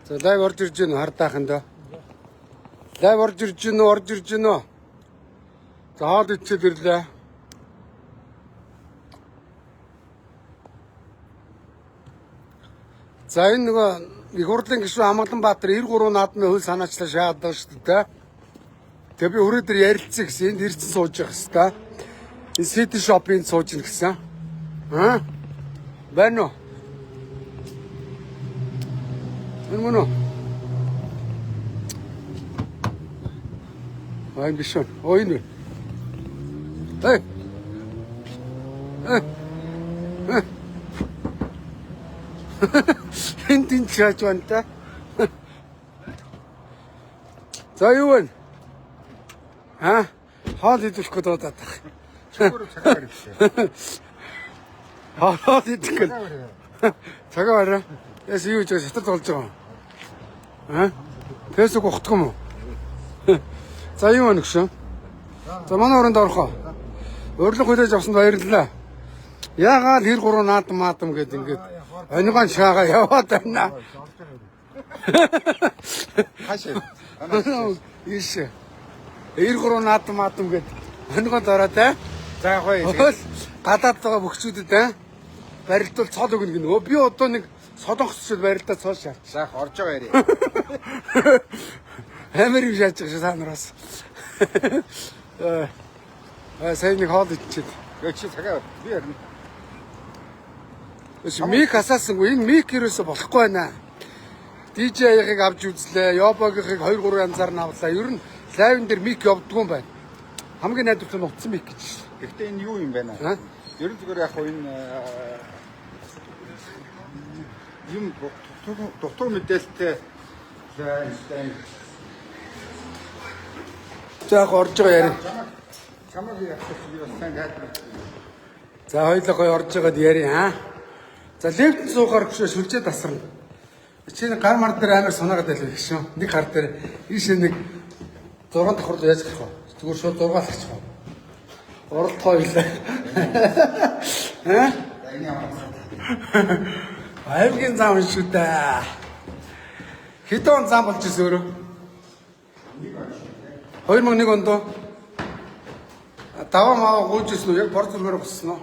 За лайв орж ирж байна хардахандаа. Лайв орж ирж байна. За хоол идчихэд ирлээ. За энэ нөгөө их хурлын гишүүн Амгаланбаатар 93 наадмын хууль санаачлаа шаадаг шүү дээ. Тэгээ би өрөөдөр ярилцсан гэсэн энд ирсэн сууж явах хэвээр. Энэ City Shop-ийн сууж ин гэсэн. Байна уу? Энэ Ай бишон. Ойн. Эй. Хинтин чаач ванта. За юу вэ? Хоол идэх гээд удаад тах. Хоол идэх гээд. Цагаа бараа. Яс юу гэж шатар болж байгаа юм? Фэйсбүүк ухтах юм уу? За юу вэ гүшөө? За манай өрөөнд орохоо. Урилга хүлээж авсанд баярлалаа. Яагаад 93 наадам гэд ингээд онигон шаага яваад байна. Хашаа. Иш. 93 наадам гэд онигонд ороод За яг хөө. Гадаад байгаа бөхчүүдэд барилдвал цол өгнө гинөө. Би одоо нэг солонгосчууд барилдаа цол шаардсан. За орж байгаа яри. Америк шааж байгаа санараас. Сайн нэг хоол идчихэд. Чи цагаа би ярина. Мик асаасангүй энэ мик ерөөсө болохгүй байна. DJ-ийг авч үзлээ, Yobog-ыг 2-3 янзаар нь авлаа. Ер нь лайвн дээр мик явдггүй юм байна. Хамгийн найдвартай нь утсан мик гэж. Гэхдээ энэ юу юм бэ наа? Ер нь зүгээр яг хоо энэ юм дутуу мэдээлэлтэй За орж байгаа яри. Чамаг явах би бас сайн хайдаг. За хоёулаа гоё орж байгаад яри За левт суугаар гүшээ сүлжээ тасарна. Чи гар мар дээр амар санаагаад байлаа гişүн. Нэг гар дээр ийш нэг 6 давхар яаж гарах вэ? Зүгээр шууд 6 лагчих вэ? Оролт хоёулаа. Аймгийн зам шүү дээ. Хэдэн зам болж ирсэн өөрөө? 2001 онд даваа маа гуйжсэн үү? Яг бор зүргээр боссон уу?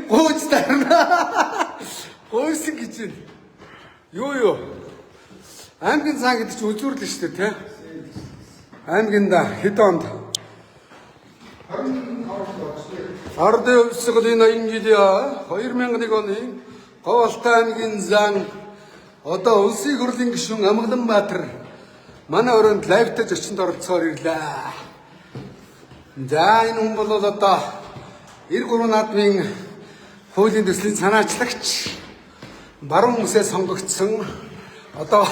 Гуйж тарна. Гуйсан гэж байна. Юу? Аймгийн цаа гэдэг чинь үзүүрлэн шүү дээ, тэ? Аймгинда хэдэн онд? 19 жилийн 2001 оны Говьалтай аймгийн зан одоо улсын хурлын гишүүн Амгаланбаатар манай өрөөнд лайвтай зочинд оролцохоор ирлээ. За энэ хүн бол одоо 93 наадмын хуулийн төслийн санаачлагч баруун хүмүүсээ сонгогдсон одоо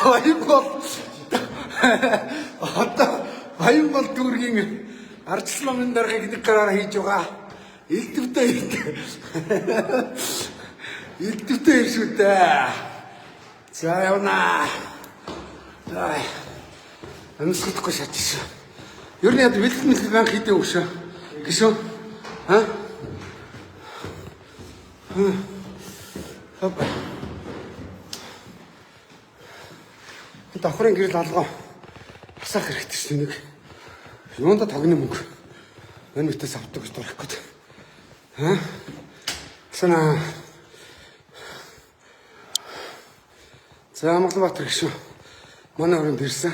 Баянгол дүүргийн ардчлалын даргаыг нэг гараар хийж байгаа. Илтгэвтэй шүү дээ. За явна. Амсгахгүй шатчихсан. Ер нь яд бэлтгэл банк хийдэг өгшөө. Гişөө. Давхрын гэрэл алгаа асаах хэрэгтэй шүү нэг. Юунда тогны мөнгө. Энэ мэтээс авдаг гэж дурах гээд. Санаа. За Амгаланбаатар гişүү. Манай өрөөнд ирсэн.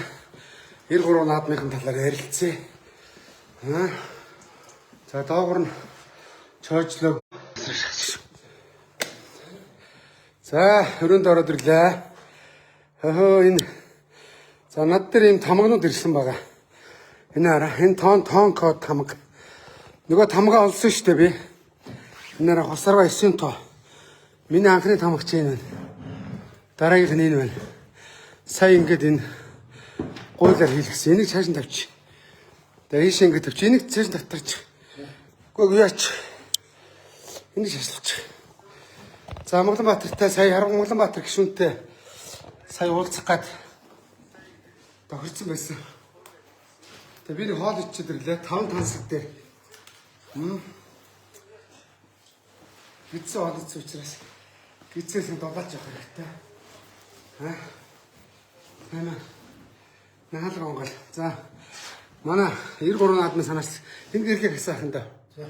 93 наадмын талаар ярилцъя. За доогор нь чойжлог. За өрөөнд ороод ирлээ. Энэ за над дээр ийм тамгнууд ирсэн байгаа. Энэ хараа энэ тон код тамга. Нөгөө тамгаа олсон шүү дээ би. Энэ хараа хосарга 9 тоо. Миний анхны тамгач энэ байна. Дараагийнх нь энэ байна. Сая ингээд энэ гуйлаар хийлгсэн. Энийг цааш нь тавьчих. Тэгээ ийш ингээд тавьчих. Энийг цааш нь татарч. Үгүй яач. Энийг шашлуучих. За Амгаланбаатартай сая Амгаланбаатар гишүүнтэй сая уулзах гээд тохирсон байсан. Тэгээ би нэг хоол идчихэд ирлээ. 5 тансаг дээр. Гидсэн хоол идсэн учраас гидсээс нь дулаач явах хэрэгтэй. Тэмээ. Наалга онгол. За. Манай 93 наадмын санаач энэ гэрлийг хасаах юм да. За.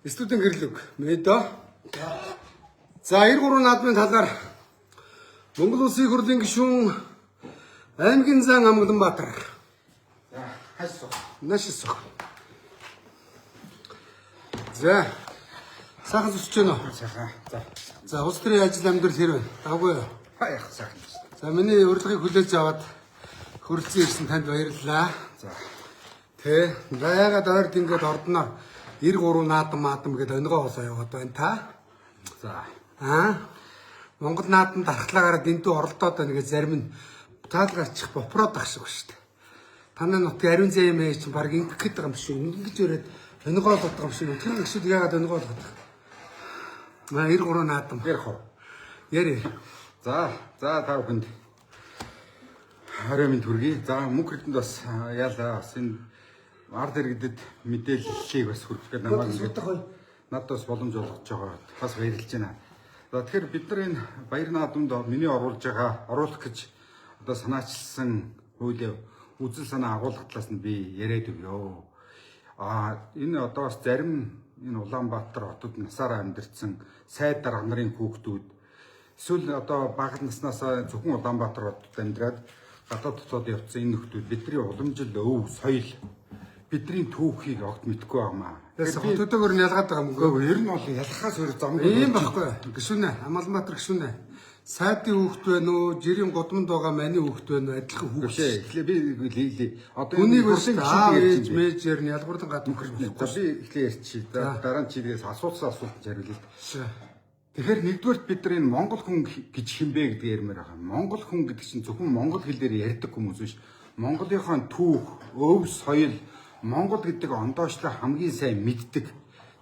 Студент гэрлэг. Мэдөө. За 93 наадмын талаар Монгол Улсын их хурлын гишүүн аймгийн зан Амгаланбаатар. За, хайсуу. Нашисох. За. Сайхан зүсэж байна уу? Сайхан. За. За улс төрийн ажил амьдрал хэр вэ? Даггүй юу? Хаяах сайхан. За миний урилгыг хүлээж аваад хөрөлцөн ирсэн танд баярлалаа. За. Тэ яагаад ойрд ингээд ордноор 93 наадам гэдэг өнгөө болоо яваад байна та? За. Монгол наадам дархлаагаараа дэндүү оролдоод байна гэж зарим нь таалгарчих бопроод ах шиг шүү дээ. Танай нутгийн ариун зэм ээ чинь баг ингэх гээд байгаа юм шиг ингэж өрөөд өнгөө болоод байгаа юм шиг тэр гişүүд яагаад өнгөө болоод байгаа? 93 наадам. Ярих уу? Яри. За та бүхэнд орой минь төргий. За мөнх эрдэнд бас яалаа бас энэ ард иргэдэд мэдээллийг бас хүргэх гэдэг намайг надад бас боломж олгож байгаа. Бас баярлж байна. За тэгэхээр бид нар энэ баяр наадамд миний оруулах гэж одоо санаачилсан хуулийн үзэл санаа агуулга талаас нь би яриад өгөө. Энэ одоо бас зарим энэ Улаанбаатар хотод насаараа амьдарсан сайд дарга нарын хүүхдүүд эсвэл одоо бага наснасаа зөвхөн Улаанбаатар хотод амьдраад гадаад дотоод явцсан энэ нөхдүүд бидний уламжил өв соёл бидний түүхийг огт мэдэхгүй байгаамаа. Тэгэхээр хотодогоор нь ялгаад байгаа юм уу? Ер нь бол ялахаас өөр зам ийм байхгүй. Гишүүнэ, Амгаланбаатар гишүүнэ. Сайдын хүүхд байна уу? Жирийн годмонд байгаа маний хүүхд байна уу? Адилхан хүүхд. Биш ээ. Тэгэхээр би одоо үнийг ээж мэжээр нь ялгуурдан гадна би эхлээ ярьчих. Дараа нь чигээс асуусан асуулт хариулъя. Тэгэхээр нэгдүгээрт бид нар энэ монгол хүн гэж хинбэ гэдэг ярмаар байгаа. Монгол хүн гэдэг чинь зөвхөн монгол хэлээр ярьдаг хүмүүс биш. Монголынхаа түүх, өв соёл, монгол гэдэг ондоочлоо хамгийн сайн мэддэг.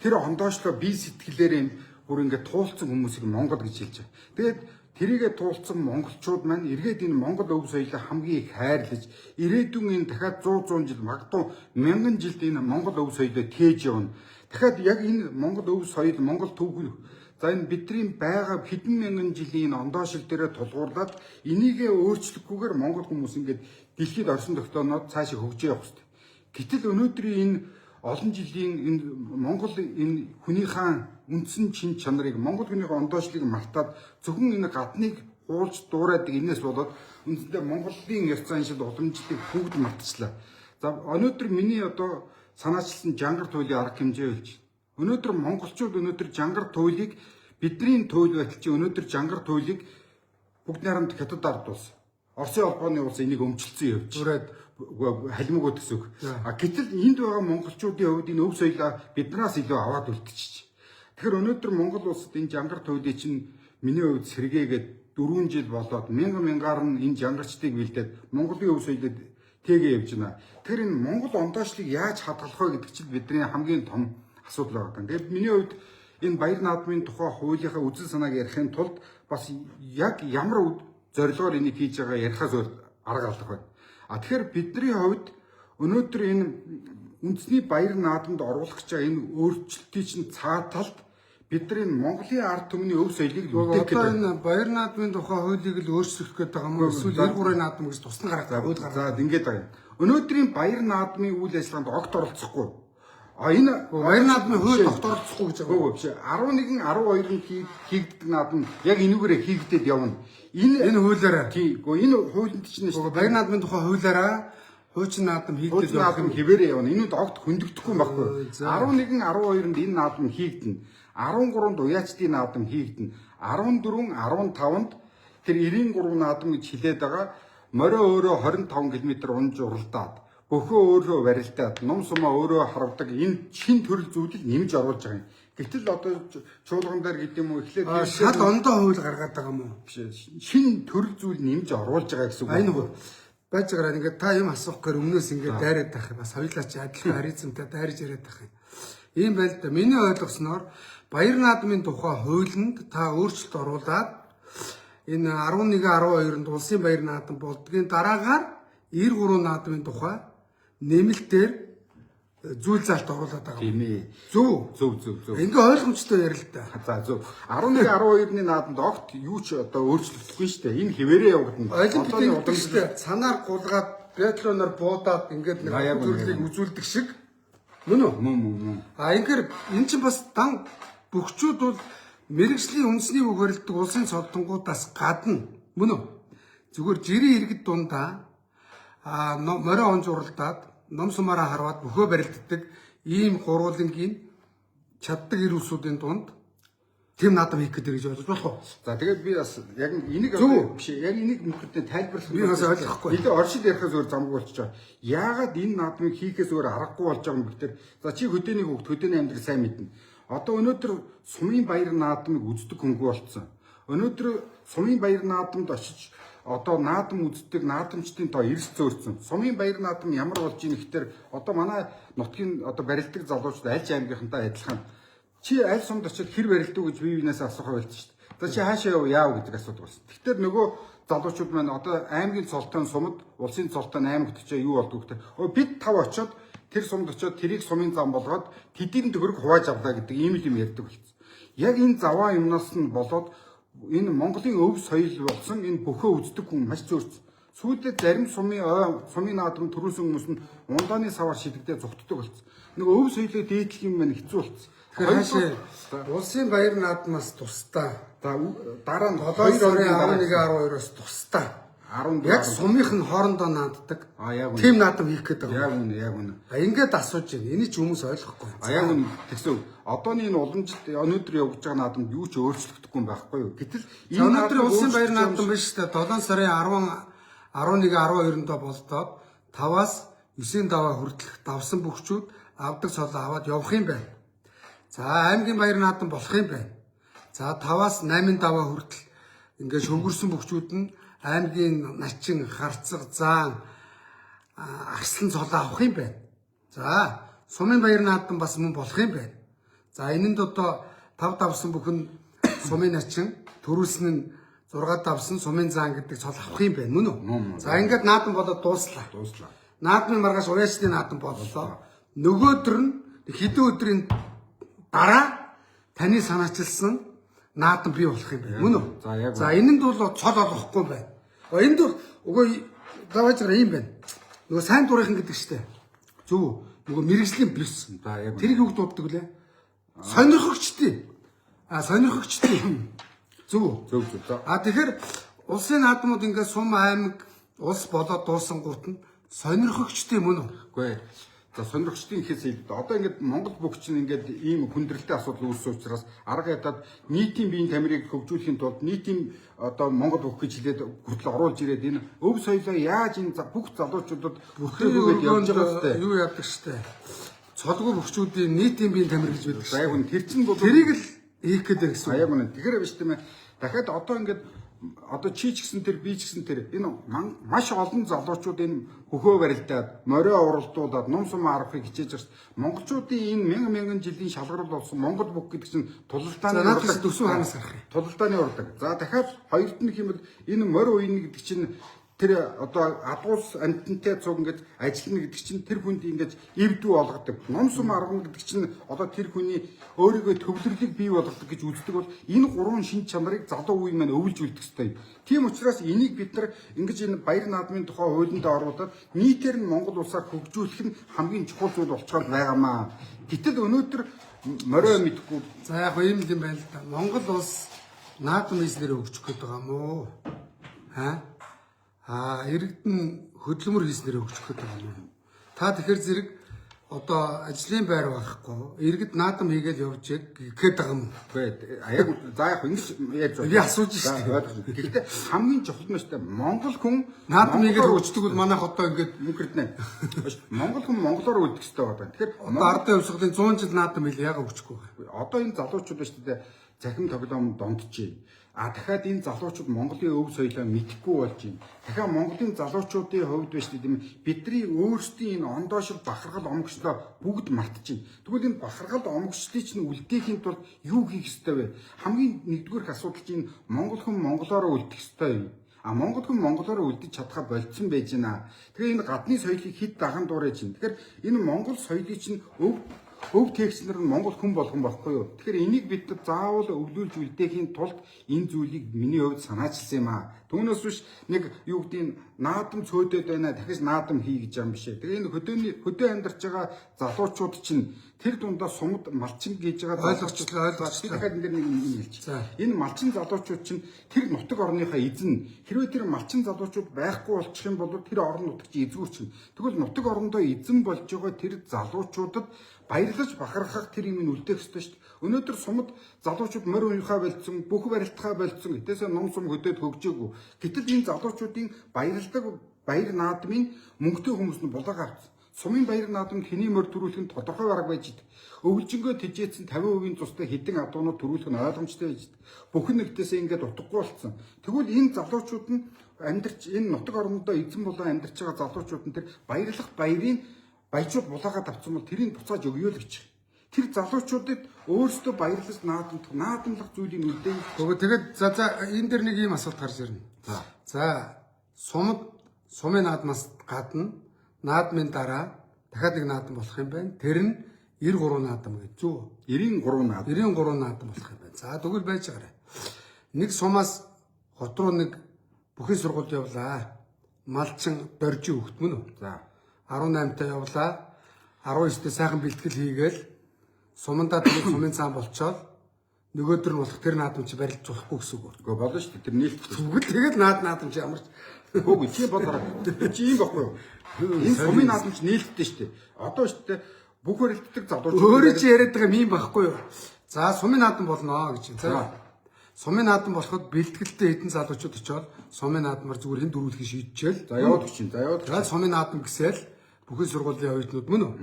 Тэр ондоочлоо бие сэтгэлээрээ бүр ингээд туулсан хүмүүсийг монгол гэж хэлж байгаа. Тэгээд тэрийгэ туулсан монголчууд маань эргээд энэ монгол өв соёлыг хамгийн их хайрлаж, ирээдүйн энэ дахиад 100 жил, магадгүй 1000 жилд энэ монгол өв соёлоо тээж явна. Дахиад яг энэ монгол өв соёл, монгол түүх за энэ бидний байгаа хэдэн мянган жилийн ондоошил дээрээ тулгуурлаад энийгээ өөрчлөхгүйгээр монгол хүмүүс ингээд дэлхийд орсон тогтооноод цаашаа хөгжиж явах хэрэгтэй. Гэтэл өнөөдрийн энэ олон жилийн энэ монгол энэ хүнийхээ үндсэн чин чанарыг монгол хүнийхээ ондоошлыг мартаад зөвхөн энэ гадныг хуулж дуурайдаг энэс болоод үндсэндээ монголын ёс заншил уламжлалыг бүгд мартчихлаа. За өнөөдөр миний одоо санаачилсан жангар туйлын арга хэмжээ болж байна. Өнөөдөр монголчууд өнөөдөр жангар туйлыг бидний туйл байтал чи өнөөдөр жангар туйлыг бүгд найрамд хятад ард улс Оросын холбооны улс энийг өмчлөсөн явж ураад халимгууд гэсэн үг. Гэтэл энд байгаа монголчуудын хувьд энэ өв соёлоо биднээс илүү аваад үлдчихэж. Тэгэхээр өнөөдөр Монгол улсад энэ жангар туйлыг чинь миний хувьд сэргээгээд 4 жил болоод мянгаар нь энэ жангарчдыг бэлдээд Монголын өв соёлыг тэгээ явж байна. Тэгэхээр энэ монгол ондоошлыг яаж хадгалах вэ гэдэг чинь бидний хамгийн том асуудал байгаа. Тэгээд миний хувьд энэ баяр наадмын тухай хуулийнхаа үзэл санааг ярихын тулд бас яг ямар зорилгоор энийг хийж байгаа ярихаас өөр арга алах байна. Тэгэхээр бидний хувьд өнөөдөр энэ үндэсний баяр наадамд оруулах гэж байгаа энэ өөрчлөлтийн чинь цаа талд бид нар энэ Монголын ард түмний өв соёлыг үлдээх гэдэг. Одоо энэ баяр наадмын тухай хуулийг л өөрчлөх гэдэг байгаа юм уу? Эсвэл 93 наадам гэж тусна гаргах хууль гаргах. За ингэж байгаа юм. Өнөөдрийн баяр наадмын үйл ажиллагаанд огт оролцохгүй. Энэ баяр наадмын хууль огт оролцохгүй гэж байгаа. Үгүй биш. 11 12-нд хийгддэг наадам яг энүүгээрээ хийгдээд явна. Энэ хуулиараа тийгөө энэ хуулинд чинь баяр наадмын тухай хуулиараа хуучин наадам хийгдэж наадам хിവэрээ явна. Энүүд огт хөндөгдөхгүй юм баггүй. 11 12-нд энэ наадам хийгдэнэ. 13-нд уяачдын наадам хийгдэнэ. 14 15-нд тэр 93 наадам гэж хэлээд байгаа. Морио өөрөө 25 км унж уралдаад бөхөө өөрөө барилдаад ном сумаа өөрөө харвдаг энэ шин төрөл зүйлийг нэмж оруулж байгаа юм. Гэтэл одоо чуулган дээр гэдэг юм уу эхлээд шал ондоо хууль гаргаад байгаа юм уу? Биш. Шин төрөл зүйл нэмж оруулж байгаа гэсэн үг. Энэ хөө байж байгаа ингээд та юм асуух гэхээр өмнөөс ингээд дайраад байх юм. Бас хоёулаа чи адилхан харилцантай дайрж яриад байх юм. Ийм байл да. Миний ойлгосноор баяр наадмын тухай хуулинд та өөрчлөлт оруулаад энэ 11 12-нд улсын баяр наадам болдгийн дараагаар 93 наадмын тухай нэмэлтээр зүйл залт оруулаад байгаа. Тийм ээ. Зөв. Зөв. Ингээ ойлгомжтой ярил л да. За зөв. 11 12-ны наадамд огт юу ч одоо өөрчлөгдөхгүй шүү дээ. Энэ хэвээрээ явагдана. Ойлгомжтой гэдэг шүү дээ. Санаар гулгаад биатлоноор буудаад ингээд нэг төрлийг үзүүлдэг шиг мөн үү? Мөн. Ингээр эн чинь бас дан бөхчүүд бол мэрэгжлийн үндэсний үг барилдаг улсын цолтонгуудаас гадна мөн үү? Зүгээр жирийн иргэд дундаа морио он зурлаад ном сумаараа харваад бөхөө барилддаг ийм гурвуулангийн чаддаг ир усуудын дунд тэм наадам хийх гэдэг гэж бодож болох уу? За тэгээд би бас яг энийг биш яг энийг мөхөдөө тайлбарлах би бас ойлгохгүй. Бид оршил ярихаас өөр замгүй болчих жоо. Яагаад энэ наадмыг хийхээс өөр аргагүй болж байгаа юм бэ гэхээр за чи хөдөөний хөвгт хөдөөний амьдрал сайн мэднэ. Одоо өнөөдөр Сумын баяр наадмыг үздэг хөнгөө болцсон. Өнөөдөр Сумын баяр наадамд очиж одоо наадам үздэг наадамчдын тоо эрс зөөрсөн. Сумын баяр наадам ямар болж ийн гэхээр одоо манай нутгийн одоо барилдаг залуучууд аль аймгийнхантай адилхан. Чи аль сумд очиод хэр барилдаг гэж бие биенээс асуух байлж шүү дээ. За чи хаашаа яав гэдэг асуудал болсон. Тэгэхээр нөгөө залуучууд маань одоо аймгийн цолтойн сумд улсын цолтойн аймагт очиж юу болдгоо гэхээр бид тав очиод тэр сумд очиод тэрийг сумын зам болгоод тэдийн төгрөг хувааж авлаа гэдэг ийм юм ярьдаг болсон. Яг энэ заваа юмнаас нь болоод энэ Монголын өв соёл болсон энэ бөхөө үздэг хүн маш зөөрч. Сүүлдээ зарим сумын наадам төрүүлсэн хүмүүс нь ундааны саваар шидэгдээ зүгтдэг болсон. Нэг өв соёлыг дээдлэх юм маань хэцүү болсон. Тэгэхээр улсын баяр наадмаас тусдаа дараа нь 7 сарын 11-12-оос тусдаа яг сумынх нь хоорондоо нааддаг. Тим наадам хийх гэдэг юм. Яг үнэ. Ингээд асууж байна. Энийг ч хүмүүс ойлгохгүй. Яг үнэ тэгсэн. Одооний энэ уламжлалт өнөөдөр явж байгаа наадамд юу ч өөрчлөгдөхгүй юм байхгүй юу? Гэтэл энэ өнөөдөр улсын баяр наадам биш үү? 7 сарын 11-12-нд болдоод 5-аас 9 даваа хүртэлх давсан бөхчүүд авдаг цолоо аваад явах юм байна. За аймгийн баяр наадам болох юм байна. За 5-аас 8 даваа хүртэл ингээд шөвгөрсөн бөхчүүд нь аймгийн начин, харцаг, заан, арслан цолоо авах юм байна. За сумын баяр наадам бас мөн болох юм байна. За энэнд одоо 5 давсан бүхэн сумын начин, төрүүлсэн нь 6 давсан сумын заан гэдэг цол авах юм байна мөн үү? За ингээд наадам болоод дууслаа. Наадмын маргааш уяачны наадам боллоо. Нөгөөдөр нь хэдэн өдрийн дараа таны санаачилсан наадам бий болох юм байна мөн үү? За энэнд бол цол олохгүй байна. Энд бол үгүй даваажраа юм байна. Нөгөө сайн дурынхан гэдэг штэ. Зөв. Нөгөө мэрэгжлийн плюс. Тэрийг юу дууддаг лээ? Сонирхогчтой. Сонирхогчтой. Зөв. Тэгэхээр улсын наадмууд ингээд сум аймаг улс болоод дуусан гут нь сонирхогчтой мөн үү? Үгүй. За сонирхчдын ихээс одоо ингээд Монгол бүгч нь ингээд ийм хүндрэлтэй асуудал үүссэн учраас арга ядаад нийтийн биеийн тамирыг хөгжүүлэхийн тулд нийтийн одоо Монгол бүх гэж хэлээд хүртэл оруулж ирээд энэ өв соёлоо яаж энэ бүх залуучуудад бүртгүүлээд явж байгаа хэвээр юу яадаг штэ. Цолгүй бөхчүүдийн нийтийн биеийн тамир гэж байдаг. За яг үн тэр чинь бол тэрийг л хийх гэдэг гэсэн. Яг үн тэгэхээр биш тийм ээ. Дахиад одоо ингээд одоо чи ч гэсэн тэр би ч гэсэн тэр энэ маш олон залуучууд энэ хөхөө барилдаад морио уралдуулаад ном сум арахыг хичээж байгаа шүү. Монголчуудын энэ мянган жилийн шалгарал болсон Монгол бүх гэдэг чинь тулалдааны уралдаг төсөв ханаас гарах. Тулалдааны уралдаг. За дахиад хоёрт нь хэмээл энэ морио үеийн гэдэг чинь тэр одоо адуус амтнтай цуг ингээд ажиллана гэдэг чинь тэр хүнд ингээд эвдүү болгодог. Ном сум аргана гэдэг чинь одоо тэр хүний өөрийгөө төвлөрлийг бий болгодог гэж үздэг бол энэ гурван шин чанарыг залуу үеийн маань өвлж үлдэх ёстой. Тийм учраас энийг бид нар ингэж энэ баяр наадмын тухай хуулинд оруулаад нийтээр нь Монгол улсаар хөгжүүлэх нь хамгийн чухал зүйл болчиход байгаамаа. Гэтэл өнөөдөр морио мэдхгүй. За яг ийм юм байна л да. Монгол улс наадам хийснээр өгчих гээд байгаа мó. Иргэдэн хөдөлмөр хийснээр өгчих гээд байгаа юм. Та тэгэхээр зэрэг одоо ажлын байр байхгүй. Иргэд наадам хийгээд явж гээд байгаа юм. Үгүй яг за яг ингэж яаж би асууж шүү дээ. Гэхдээ хамгийн чухал нь шүү дээ. Монгол хүн наадам хийгээд өгчдөг бол манайх одоо ингээд мөнгөрднэ. Монгол хүн монголоор үлдэх хэрэгтэй байна. Тэгэхээр одоо ардын хувьсгалын 100 жил наадам хэл яага өгчихгүй вэ? Одоо энэ залуучууд ба шүү дээ. Захим тоглоом дондчээ. Дахиад энэ залуучууд Монголын өв соёлоо мэдэхгүй болж байна. Дахиад Монголын залуучуудын хувьд биш тийм бидний өөрсдийн энэ ондоошил бахархал омгчлоо бүгд мартчихэв. Тэгвэл энэ бахархал омгчлыг чинь үлдээхийн тулд юу хийх ёстой вэ? Хамгийн нэгдүгээр асуудал чинь Монгол хүн монголоор үлдэх ёстой. А Монгол хүн монголоор үлдэж чадхаа болцсон байж байна. Тэгэхээр энэ гадны соёлыг хэд даган дуурайж байна. Тэгэхээр энэ монгол соёлыг чинь өв текстнэр нь монгол хүн болгон байхгүй юу? Тэгэхээр энийг бид заавал өвлүүлж үлдээхийн тулд энэ зүйлийг миний хувьд санаачилсан юм аа. Түүнээс биш нэг юу гэдгийг наадам цөөдөд байна, дахиж наадам хий гэж юм бишээ. Тэгээ энэ хөдөө амьдарч байгаа залуучууд чинь тэр дундаа сумд малчин гэж байгаа ойлгочлаа. дахиад энэ нэг юм хэлчих. Энэ малчин залуучууд чинь тэр нутаг орныхаа эзэн хэрвээ тэр малчин залуучууд байхгүй болчих юм бол тэр орон нутаг чи эзгүүрчин. Тэгвэл нутаг орондоо эзэн болж байгаа тэр залуучуудад баярлаж бахархах тэр юм үлдээх ёстой шүү дээ. Өнөөдөр сумд залуучууд морь уяхаа болцсон, бүх барилтхаа болцсон. Гэтээсээ ном сум хөдөөд хөгжөөгүй. Гэтэл энэ залуучуудын баярладаг баяр наадмын мөнгөтэй хүмүүс нь булаага авсан. Сумын баяр наадамд хэний морь төрүүлэх нь тодорхой бараг байж идэг. Өвлжөнгөө тэжээсэн 50% зустай хэдэн адуунууд төрүүлэх нь ойлгомжтой байж идэг. Бүхэн нэгтээсээ ингээд утгагүй болсон. Тэгвэл энэ залуучууд нь амьдарч энэ нутаг орондоо эзэн болон амьдарч байгаа залуучууд нь тэр баярлах баярын баяжууд булаагаад авсан бол тэрийг буцааж өгөө л гэж. Тэр залуучуудад өөрсдөө баярлаж наадамлах зүйлийг үлдээх. Тэгээд за энэ дэр нэг ийм асуулт гарч ирнэ. За сумын наадмаас гадна наадмын дараа дахиад нэг наадам болох юм байна. Тэр нь 93 наадам гэж зүү. 93 наадам. 93 наадам болох юм байна. За тэгвэл байж байгаарай. Нэг сумаас хот руу нэг бүхэн сургууль явлаа. Малчин доржи хөхт мөн үү? За 18-таа явлаа. 19-т сайхан бэлтгэл хийгээл сумандаа тэгээд сумын цаан болчоод нөгөөдөр нь болох тэр наадам чи барилж болохгүй гэсэн үг. Гэхдээ болно шүү дээ. Тэр нийлт. Тэгвэл тэгээд наадам чи ямар ч Хөөгүй чи бодлоо. Чи юм баггүй юу? Энэ сумын наадам чи нийлттэй шүү дээ. Одоо шүү дээ. Бүх барилтдаг залуучууд өөрөө чи яриад байгаа юм байхгүй юу? За сумын наадам болно гэж. За сумын наадам болоход бэлтгэлтэй хэдэн залуучууд очоод сумын наадмаар зүгээр хэн дөрүүлэхийг шийдчихэл. За яваад өгчин. За яваад. За сумын наадам гэсэл бүхэн сургуулийн оюутнууд мөн үү?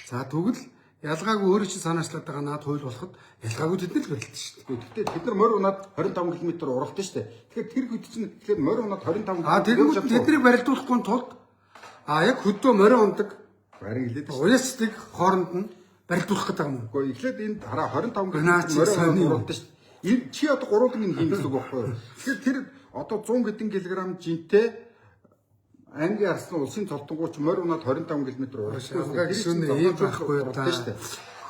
За тэгвэл ялгаагүй өөрөө чи санаачлаад байгаа наад хууль болоход ялгаагүй тэд нар л барилдсан шүү дээ. Гэхдээ бид нар морь унаад 25 км уралдсан шүү дээ. Тэгэхээр тэр хэд чинь тэгэхээр морь унаад 25 км. Тэгвэл тэднийг барилдуулахгүй тулд яг хөдөө морь ундаг барин хэлээд шүү. уясдаг хооронд нь барилдуулах гэдэг юм уу? Гэхдээ эхлээд энд хараа 25 км морь уралдсан шүү дээ. Чи одоо гурван нэг хийх гэсэн үг байхгүй юу? Тэгэхээр тэр одоо 100 хэдэн килограмм жинтэй Ангийн арсны улсын цолтонгууч морь унаад 25 км уралдсан. Гэсэн ийм байхгүй та.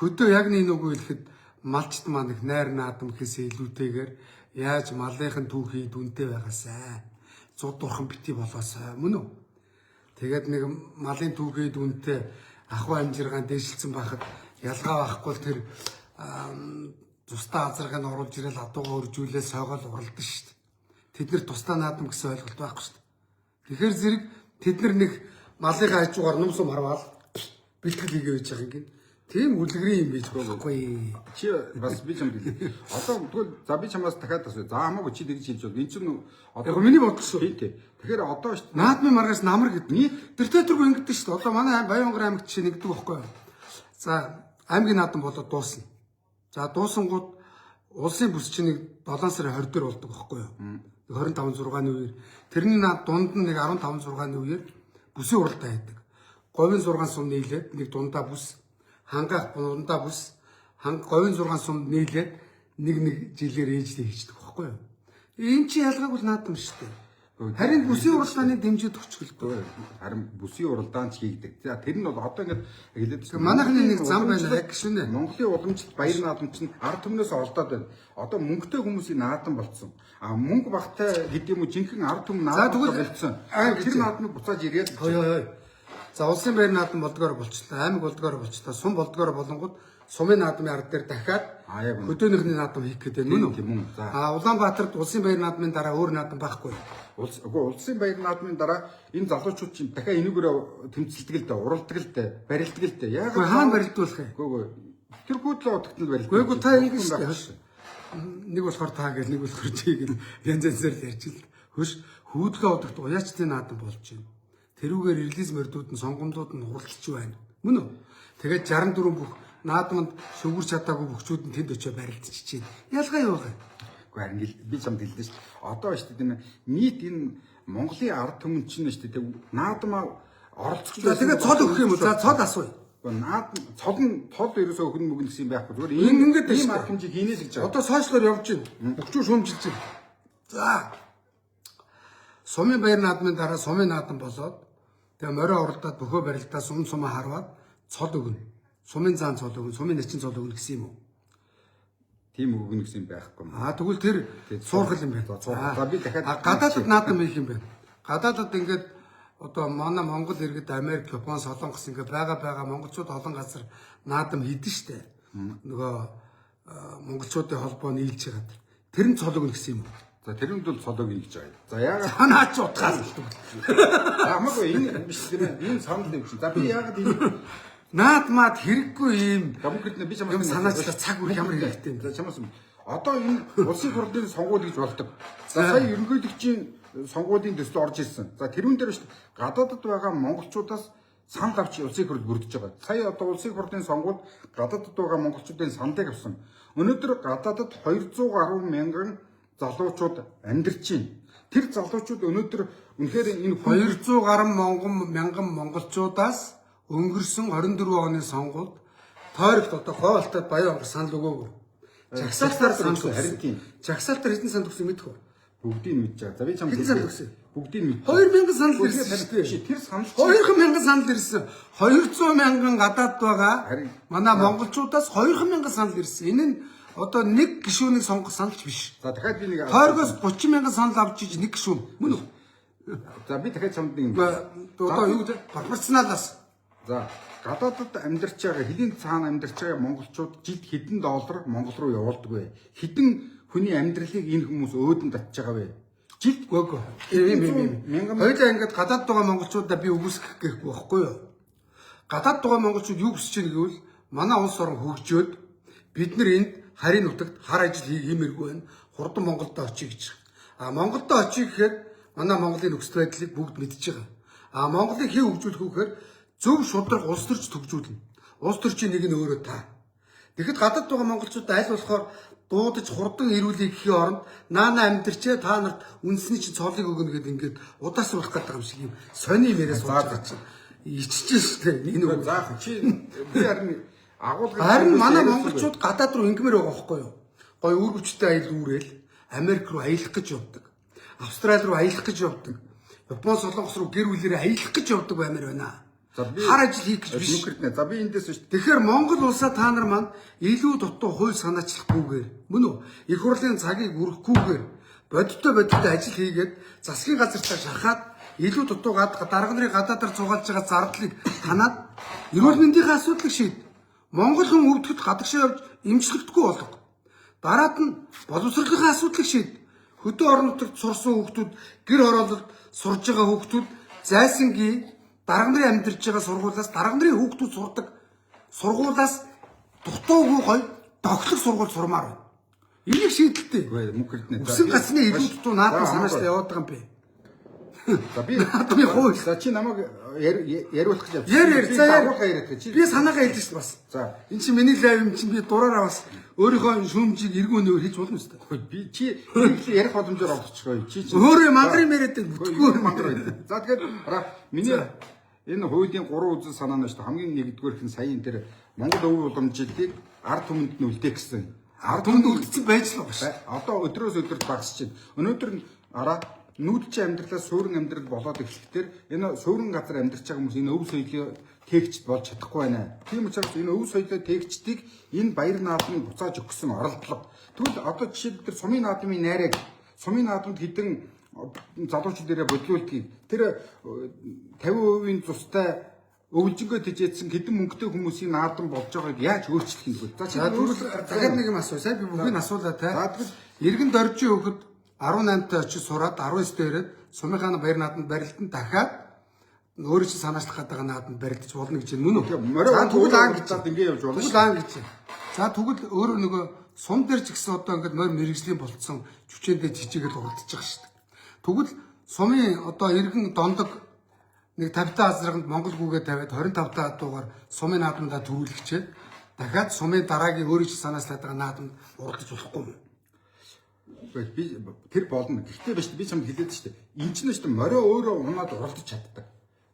Хөдөө яг нэг үгүй хэлэхэд малчт маань их найр наадам гэхээсээ илүүтэйгээр яаж малынхын түүхий дүнтэй байгаасай. Зуд дурхан бити болоосай мөн үү? Тэгээд нэг малын түүхий дүнтэй ахуй амжиргаан дээшилсэн байхад ялгаа байхгүй тэр тусдаа азаргааг нь оруулж ирэл адуугаа өржүүлээ сойгоол уралдсан шүү дээ. Тэд нар тусдаа наадам гэсэн ойлголт байхгүй шүү дээ. Тэгэхээр зэрэг тэд нар нэг малынхаа хажуугаар ном сум харвал бэлтгэл хийгээ байж байгаа юм. Тийм үлгэрийн юм байж болохгүй. Чи бас би чамд хэлээ. Одоо тэгвэл за би чамаас дахиад асуу. За хамаагүй чи тэгж хэлж бол энэ чинь одоо яг миний бодлоо шүү. Тийм. Тэгэхээр одоо шүү. Наадмын маргаас намар гэдэг. Нийт тэр төргөө ингэдэж шүү. Одоо манай Баянгар аймагт чинь нэгдэг байхгүй юу? За аймгийн наадам болоод дуусна. За дуусангууд улсын бүс чинь нэг 7 сарын 20 дээр болдог байхгүй юу? 25 6-ны үеэр тэрний дунд нь нэг 15 6-ны үеэр бүсийн уралдаан хийдэг. Говийн 6 сум нийлээд нэг дундаа бүс, хангаах дундаа бүс, говийн 6 сум нийлээд нэг жилээр ээжлээ хийдэг байхгүй юу? Энэ чи ялгаагүй наадам шүү дээ. Харин бүсийн уралдааны дэмжиж өгчгэлгүй. Харин бүсийн уралдаан ч хийгдэг. За тэр нь бол одоо ингэж хэлээд байна. Манайхны нэг зам байна яг гişүнэ. Монголын уламжлалт баяр наадам чинь ард түмнээс олдоод байна. Одоо мөнгөтэй хүмүүсийн наадам болцсон. А мөнгө багтай гэдэг юм уу жинхэнэ ард түмэн наадам болцсон. Тэр наадмыг буцааж ирээд. За улсын баяр наадам болдгоор болчлаа. Аймаг болдгоор болчлаа. Сум болдгоор болонгууд сумын наадмын ард дээр дахиад хөдөөнийхний наадам хийх гэдэг нь мөн үү? Улаанбаатарт улсын баяр наадмын дараа өөр наадам байхгүй. Улсын баяр наадмын дараа энэ залуучууд чинь дахиад энийгээр тэмцэлдэг л дээ, уралдаг л дээ, барилдаг л дээ. Яг хаана барилдуулах юм? Үгүй тэр гүйдлээ утгад нь барилдаг. Үгүй та ингэ шүү. Нэг болохоор та гэл, нэг болохоор чи гэл янз янзаар л ярьж л. Хөш хүйдлээ удагт уяачдын наадам болж байна. Тэрүүгээр релиз мордууд нь сонгомдууд нь хуралдаж байна. Мөн үү? Тэгээд 64 бүх наадамд шүгүр чадаагүй бөхчүүд нь тэнд очиж барилдчихж байна. Ялгаа юу вэ? Гэхдээ харин би чамд хэлдэг шүү. Одоо шүү дээ нийт энэ Монголын ард түмэн чинь шүү дээ наадамаа оролцож байна. Тэгээд цол өгөх юм уу? За цол асууя. Наадам цол ерөөсөө өгнө мөгн гэсэн юм байхгүй. Зүгээр ингээд ийм ард хэмжээг хийнэ л гэж байгаа. Одоо сошиалор явж байна. Бөхчүүд шүүмжилж байна. За Сумын баяр наадмын дараа сумын наадам болоод тэгээ морио уралдаад бөхөө барилдаас сумаа харваад цол өгнө. Сумын заан цол өгнө, сумын начин цол өгнө гэсэн юм уу? Тийм өгнө гэсэн юм байхгүй юм. Тэгвэл тэр суурхал юм байна. За би дахиад гадаадд наадам хийх юм байна. Гадаадд ингээд одоо манай Монгол иргэд Америк, Япон, Солонгос ингээд байгаа монголчууд олон газар наадам хийдэн штэ. Нөгөө монголчуудын холбоо нийлж хагаад. Тэр нь цол өгнө гэсэн юм уу? За тэрэнд бол цолог хийж байгаа. За яагаад наач утгаас л төгөл. хамаагүй энэ биш тийм ээ. Энэ санал юм чинь. За би яагаад энэ наадмаад хэрэггүй юм. конкретно би чамаас юм санаачлах цаг үр ямар хэрэгтэй юм. За чамаас одоо энэ улсын хурлын сонгуул гэж болдог. За сая ерөнхийлөгчийн сонгуулийн төсөл орж ирсэн. За тэрүүн дээр шүү дээ. Гадаадд байгаа монголчуудаас санал авч улсын хурл бүрдэж байгаа. Сая одоо улсын хурлын сонгуульд гадаадд байгаа монголчуудын саналыг авсан. Өнөөдөр гадаадд 210 мянган залуучууд амьдарч байна. Тэр залуучууд өнөөдөр үнэхээр энэ 200 гаруй мянган монголчуудаас өнгөрсөн 24 оны сонгуульд тойрогт одоо хоолтод баян онгор санал өгөөгүй. Жагсаалтаар санал харин тийм. Жагсаалтаар хэдэн санал өгсөн мэдэхгүй. Бүгдийг мэдж байгаа. За би чамд бүгдийг мэдж. 2000 санал ирсэн шүү дээ. Тэр санал 2000 санал ирсэн. 200 мянган гадаад байгаа. Манай монголчуудаас 2000 санал ирсэн. Энэ нь одоо нэг гишүүнийг сонгох саналч биш. За дахиад би нэг тойрогоос 30 мянган санал авч иж нэг гишүүн. Мөн үү? За би дахиад чамд нэг одоо юу гэдэг пропорционалаас. За гадаадд амьдарч байгаа хэдийн цаана амьдарч байгаа монголчууд жилд хэдэн доллар Монгол руу явуулдаг вэ? Хэдэн хүний амьдралыг энэ хүмүүс өөдөн татж байгаа вэ? Жилд гөөгөө. Хоёулаа ингээд гадаад байгаа монголчуудаа би үгүйсгэх гэхгүй байхгүй юу? Гадаад байгаа монголчууд юу хүсэж байгаа гэвэл манай улс орн хөгжөөд бид нар энд харийн нутагт хар ажил хиймэргүй байна. Хурдан Монголд очие гэж. Монголд очие гэхээр манай Монголын нөхцөл байдлыг бүгд мэдж байгаа. Монголыг хий хөгжүүлэх гэхээр зөв шударга улс төрч төгжүүлнэ. Улс төрчийн нэг нь өөрөө та. Тэгэхэд гадаад байгаа монголчууд аль болохоор дуудаж хурдан ирүүлэх гэхийн оронд наана амьдэрчээ та нарт үндэсний чинь цолыг өгнө гэдээ ингээд удаасруулах гэдэг юм шиг юм. Сони мэрээс ууж иччихэж штэ. Энэ заах чи би харин манай монголчууд гадаад руу ингэмээр байгаа байхгүй юу? Гой үр хүчтэй аялал үүрэл Америк руу аялах гэж явдаг. Австрали руу аялах гэж явдаг. Япон, Солонгос руу гэр бүлээрээ аялах гэж явдаг баймаар байна. Хар ажил хийх гэж биш. За би эндээс шүү. Тэгэхээр Монгол улсаа та нар маань илүү дутуу хууль санаачлахгүйгээр мөн үү? Их хурлын цагийг өргөхгүйгээр бодиттой ажил хийгээд засгийн газартаа шахаад илүү дутуу дарга нарын гадаадаар цугаалж байгаа зардлыг танаад эрүүл мэндийн асуудлыг шийд. Монгол хүн өвдөхөд гадагшаа явж эмчлэгдэхгүй болго. Дараад нь боловсролын асуудлыг шийд. Хөдөө орон нутагт сурсан хүүхдүүд, гэр хороололд сурж байгаа хүүхдүүд зайсангийн дарга нарын амьдарч байгаа сургуулиас дарга нарын хүүхдүүд сурдаг сургуулиас дутуугүй гоё догтлох сургууль сурмаар байна. Энийг шийдэлтэй. Мөнхөрднэ. Үсэн гацны илүү дутуу наадмын санаачтай яваад байгаа юм бэ. За би наадмын хууль. За чи намайг яриулах гэж явсан. Би санаагаа хэлж шүү бас. За энэ чи миний лайв юм чи би дураараа бас өөрийнхөө шүүмжийг эргүүн нөр хийж болно шүү дээ. Би чи ярих боломжоор олчихгоо. Чи өөрөө мангарын мэрэдэг бүтггүй мангар байна. За тэгэхээр миний энэ хуулийн 3 үзэл санаа нь шүү дээ. Хамгийн нэгдүгээр хэн саяын тэр Монгол өв уламжлалыг ард түмэнд нь үлдээх гэсэн. Ард түмэнд үлдсэн байж л байгаа. Одоо өдрөөс өдөрт багасч байна. Өнөөдөр нүүдэлчин амьдралаас суурин амьдрал болоод эхлэхдээ энэ суурин газар амьдарч байгаа хүмүүс энэ өв соёлыг тээгч болж чадахгүй байна. Тийм учраас энэ өв соёлыг тээгчдийг энэ баяр наадмыг буцааж өгсөн оролдлого. Тэгвэл одоо жишээлбэл тэр сумын наадмын найраг, сумын наадмад хэдэн залуучууд ирээ бодлуулдгийг тэр 50% цустай өвлжөнгөө тэжээдсэн хэдэн мөнгөтэй хүмүүсийн наадам болж байгааг яаж өөрчлөх юм бэ? За тэгвэл дахиад нэг юм асуу. Сайн би бүгдийг асуулаа те. Иргэн доржийн хөхөд 18-т очиж сураад 19-т ирээд сумынхаа баяр наадамд барилдан дахиад өөрөө чинь санаачлах гэдэг наадамд барилдаж болно гэж юм мөн үү? За тэгвэл аан гэж ингэ явж болно шүү. Аан гэж. За тэгвэл өөрөө нөгөө сум дээр ч гэсэн одоо ингээд морь мэрэгжлийн болцсон жүчээндээ жижигээр уралдаж байгаа шүү дээ. Тэгвэл сумын одоо иргэн дондог нэг 50 та азрагт Монгол гүгээ тавиад 25 та дуугаар сумын наадамдаа төрүүлчихээ дахиад сумын дараагийн өөрөө чинь санаачлаад байгаа наадамд уралдаж болохгүй юм. Би тэр болно. Гэхдээ биш би чамд хэлээд шүү дээ. Энд чинь шүү дээ морио өөрөө унаад уралдаж чаддаг.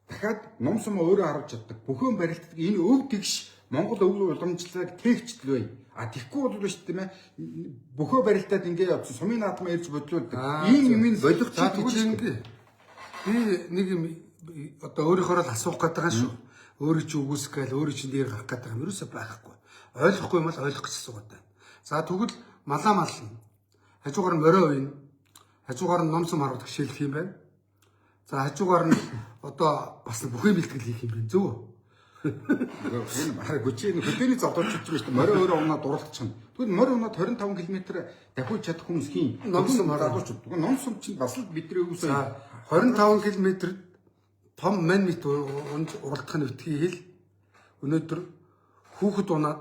Дахиад ном сум өөрөө харуулж чаддаг. Бүхэн барилддаг энэ өв тэгш Монгол өв уламжлалыг тээгчтэл бай. Тэгэхгүй бол шүү дээ тийм ээ. Бүхөө барилдаад ингэ явсан. Сумын наадмаа ирж бодлуулдаг. Ийм юм болих тэгвэл ингэ Би нэг юм одоо өөрийнхөө л асуух гэдэг байгаа шүү. Өөрөө чи үгүйсэх гээл өөрөө чи дээр гарах гэдэг юм ерөөсөй байхгүй. Ойлгохгүй юм бол ойлгох гэж асуугаад байна. За тэгвэл малаа мална. Хажуугаар нь морио үйн. Хажуугаар нь номсон харуулах шилжих юм байна. За хажуугаар нь одоо бас бүхий бэлтгэл хийх юм байна. Зөв үү? Энэ хараа гүчийн хөдөөний залуучууд ч биш морь өөрөө унаад дурлахчихна. Тэгвэл морь унаад 25 км давхиж чадах хүмүүс хин Номсон залуучууд. Тэгвэл номсон чинь бас л бидний өвсөө 25 км том манит уралдах нь битгий хэл өнөөдөр хүүхэд унаад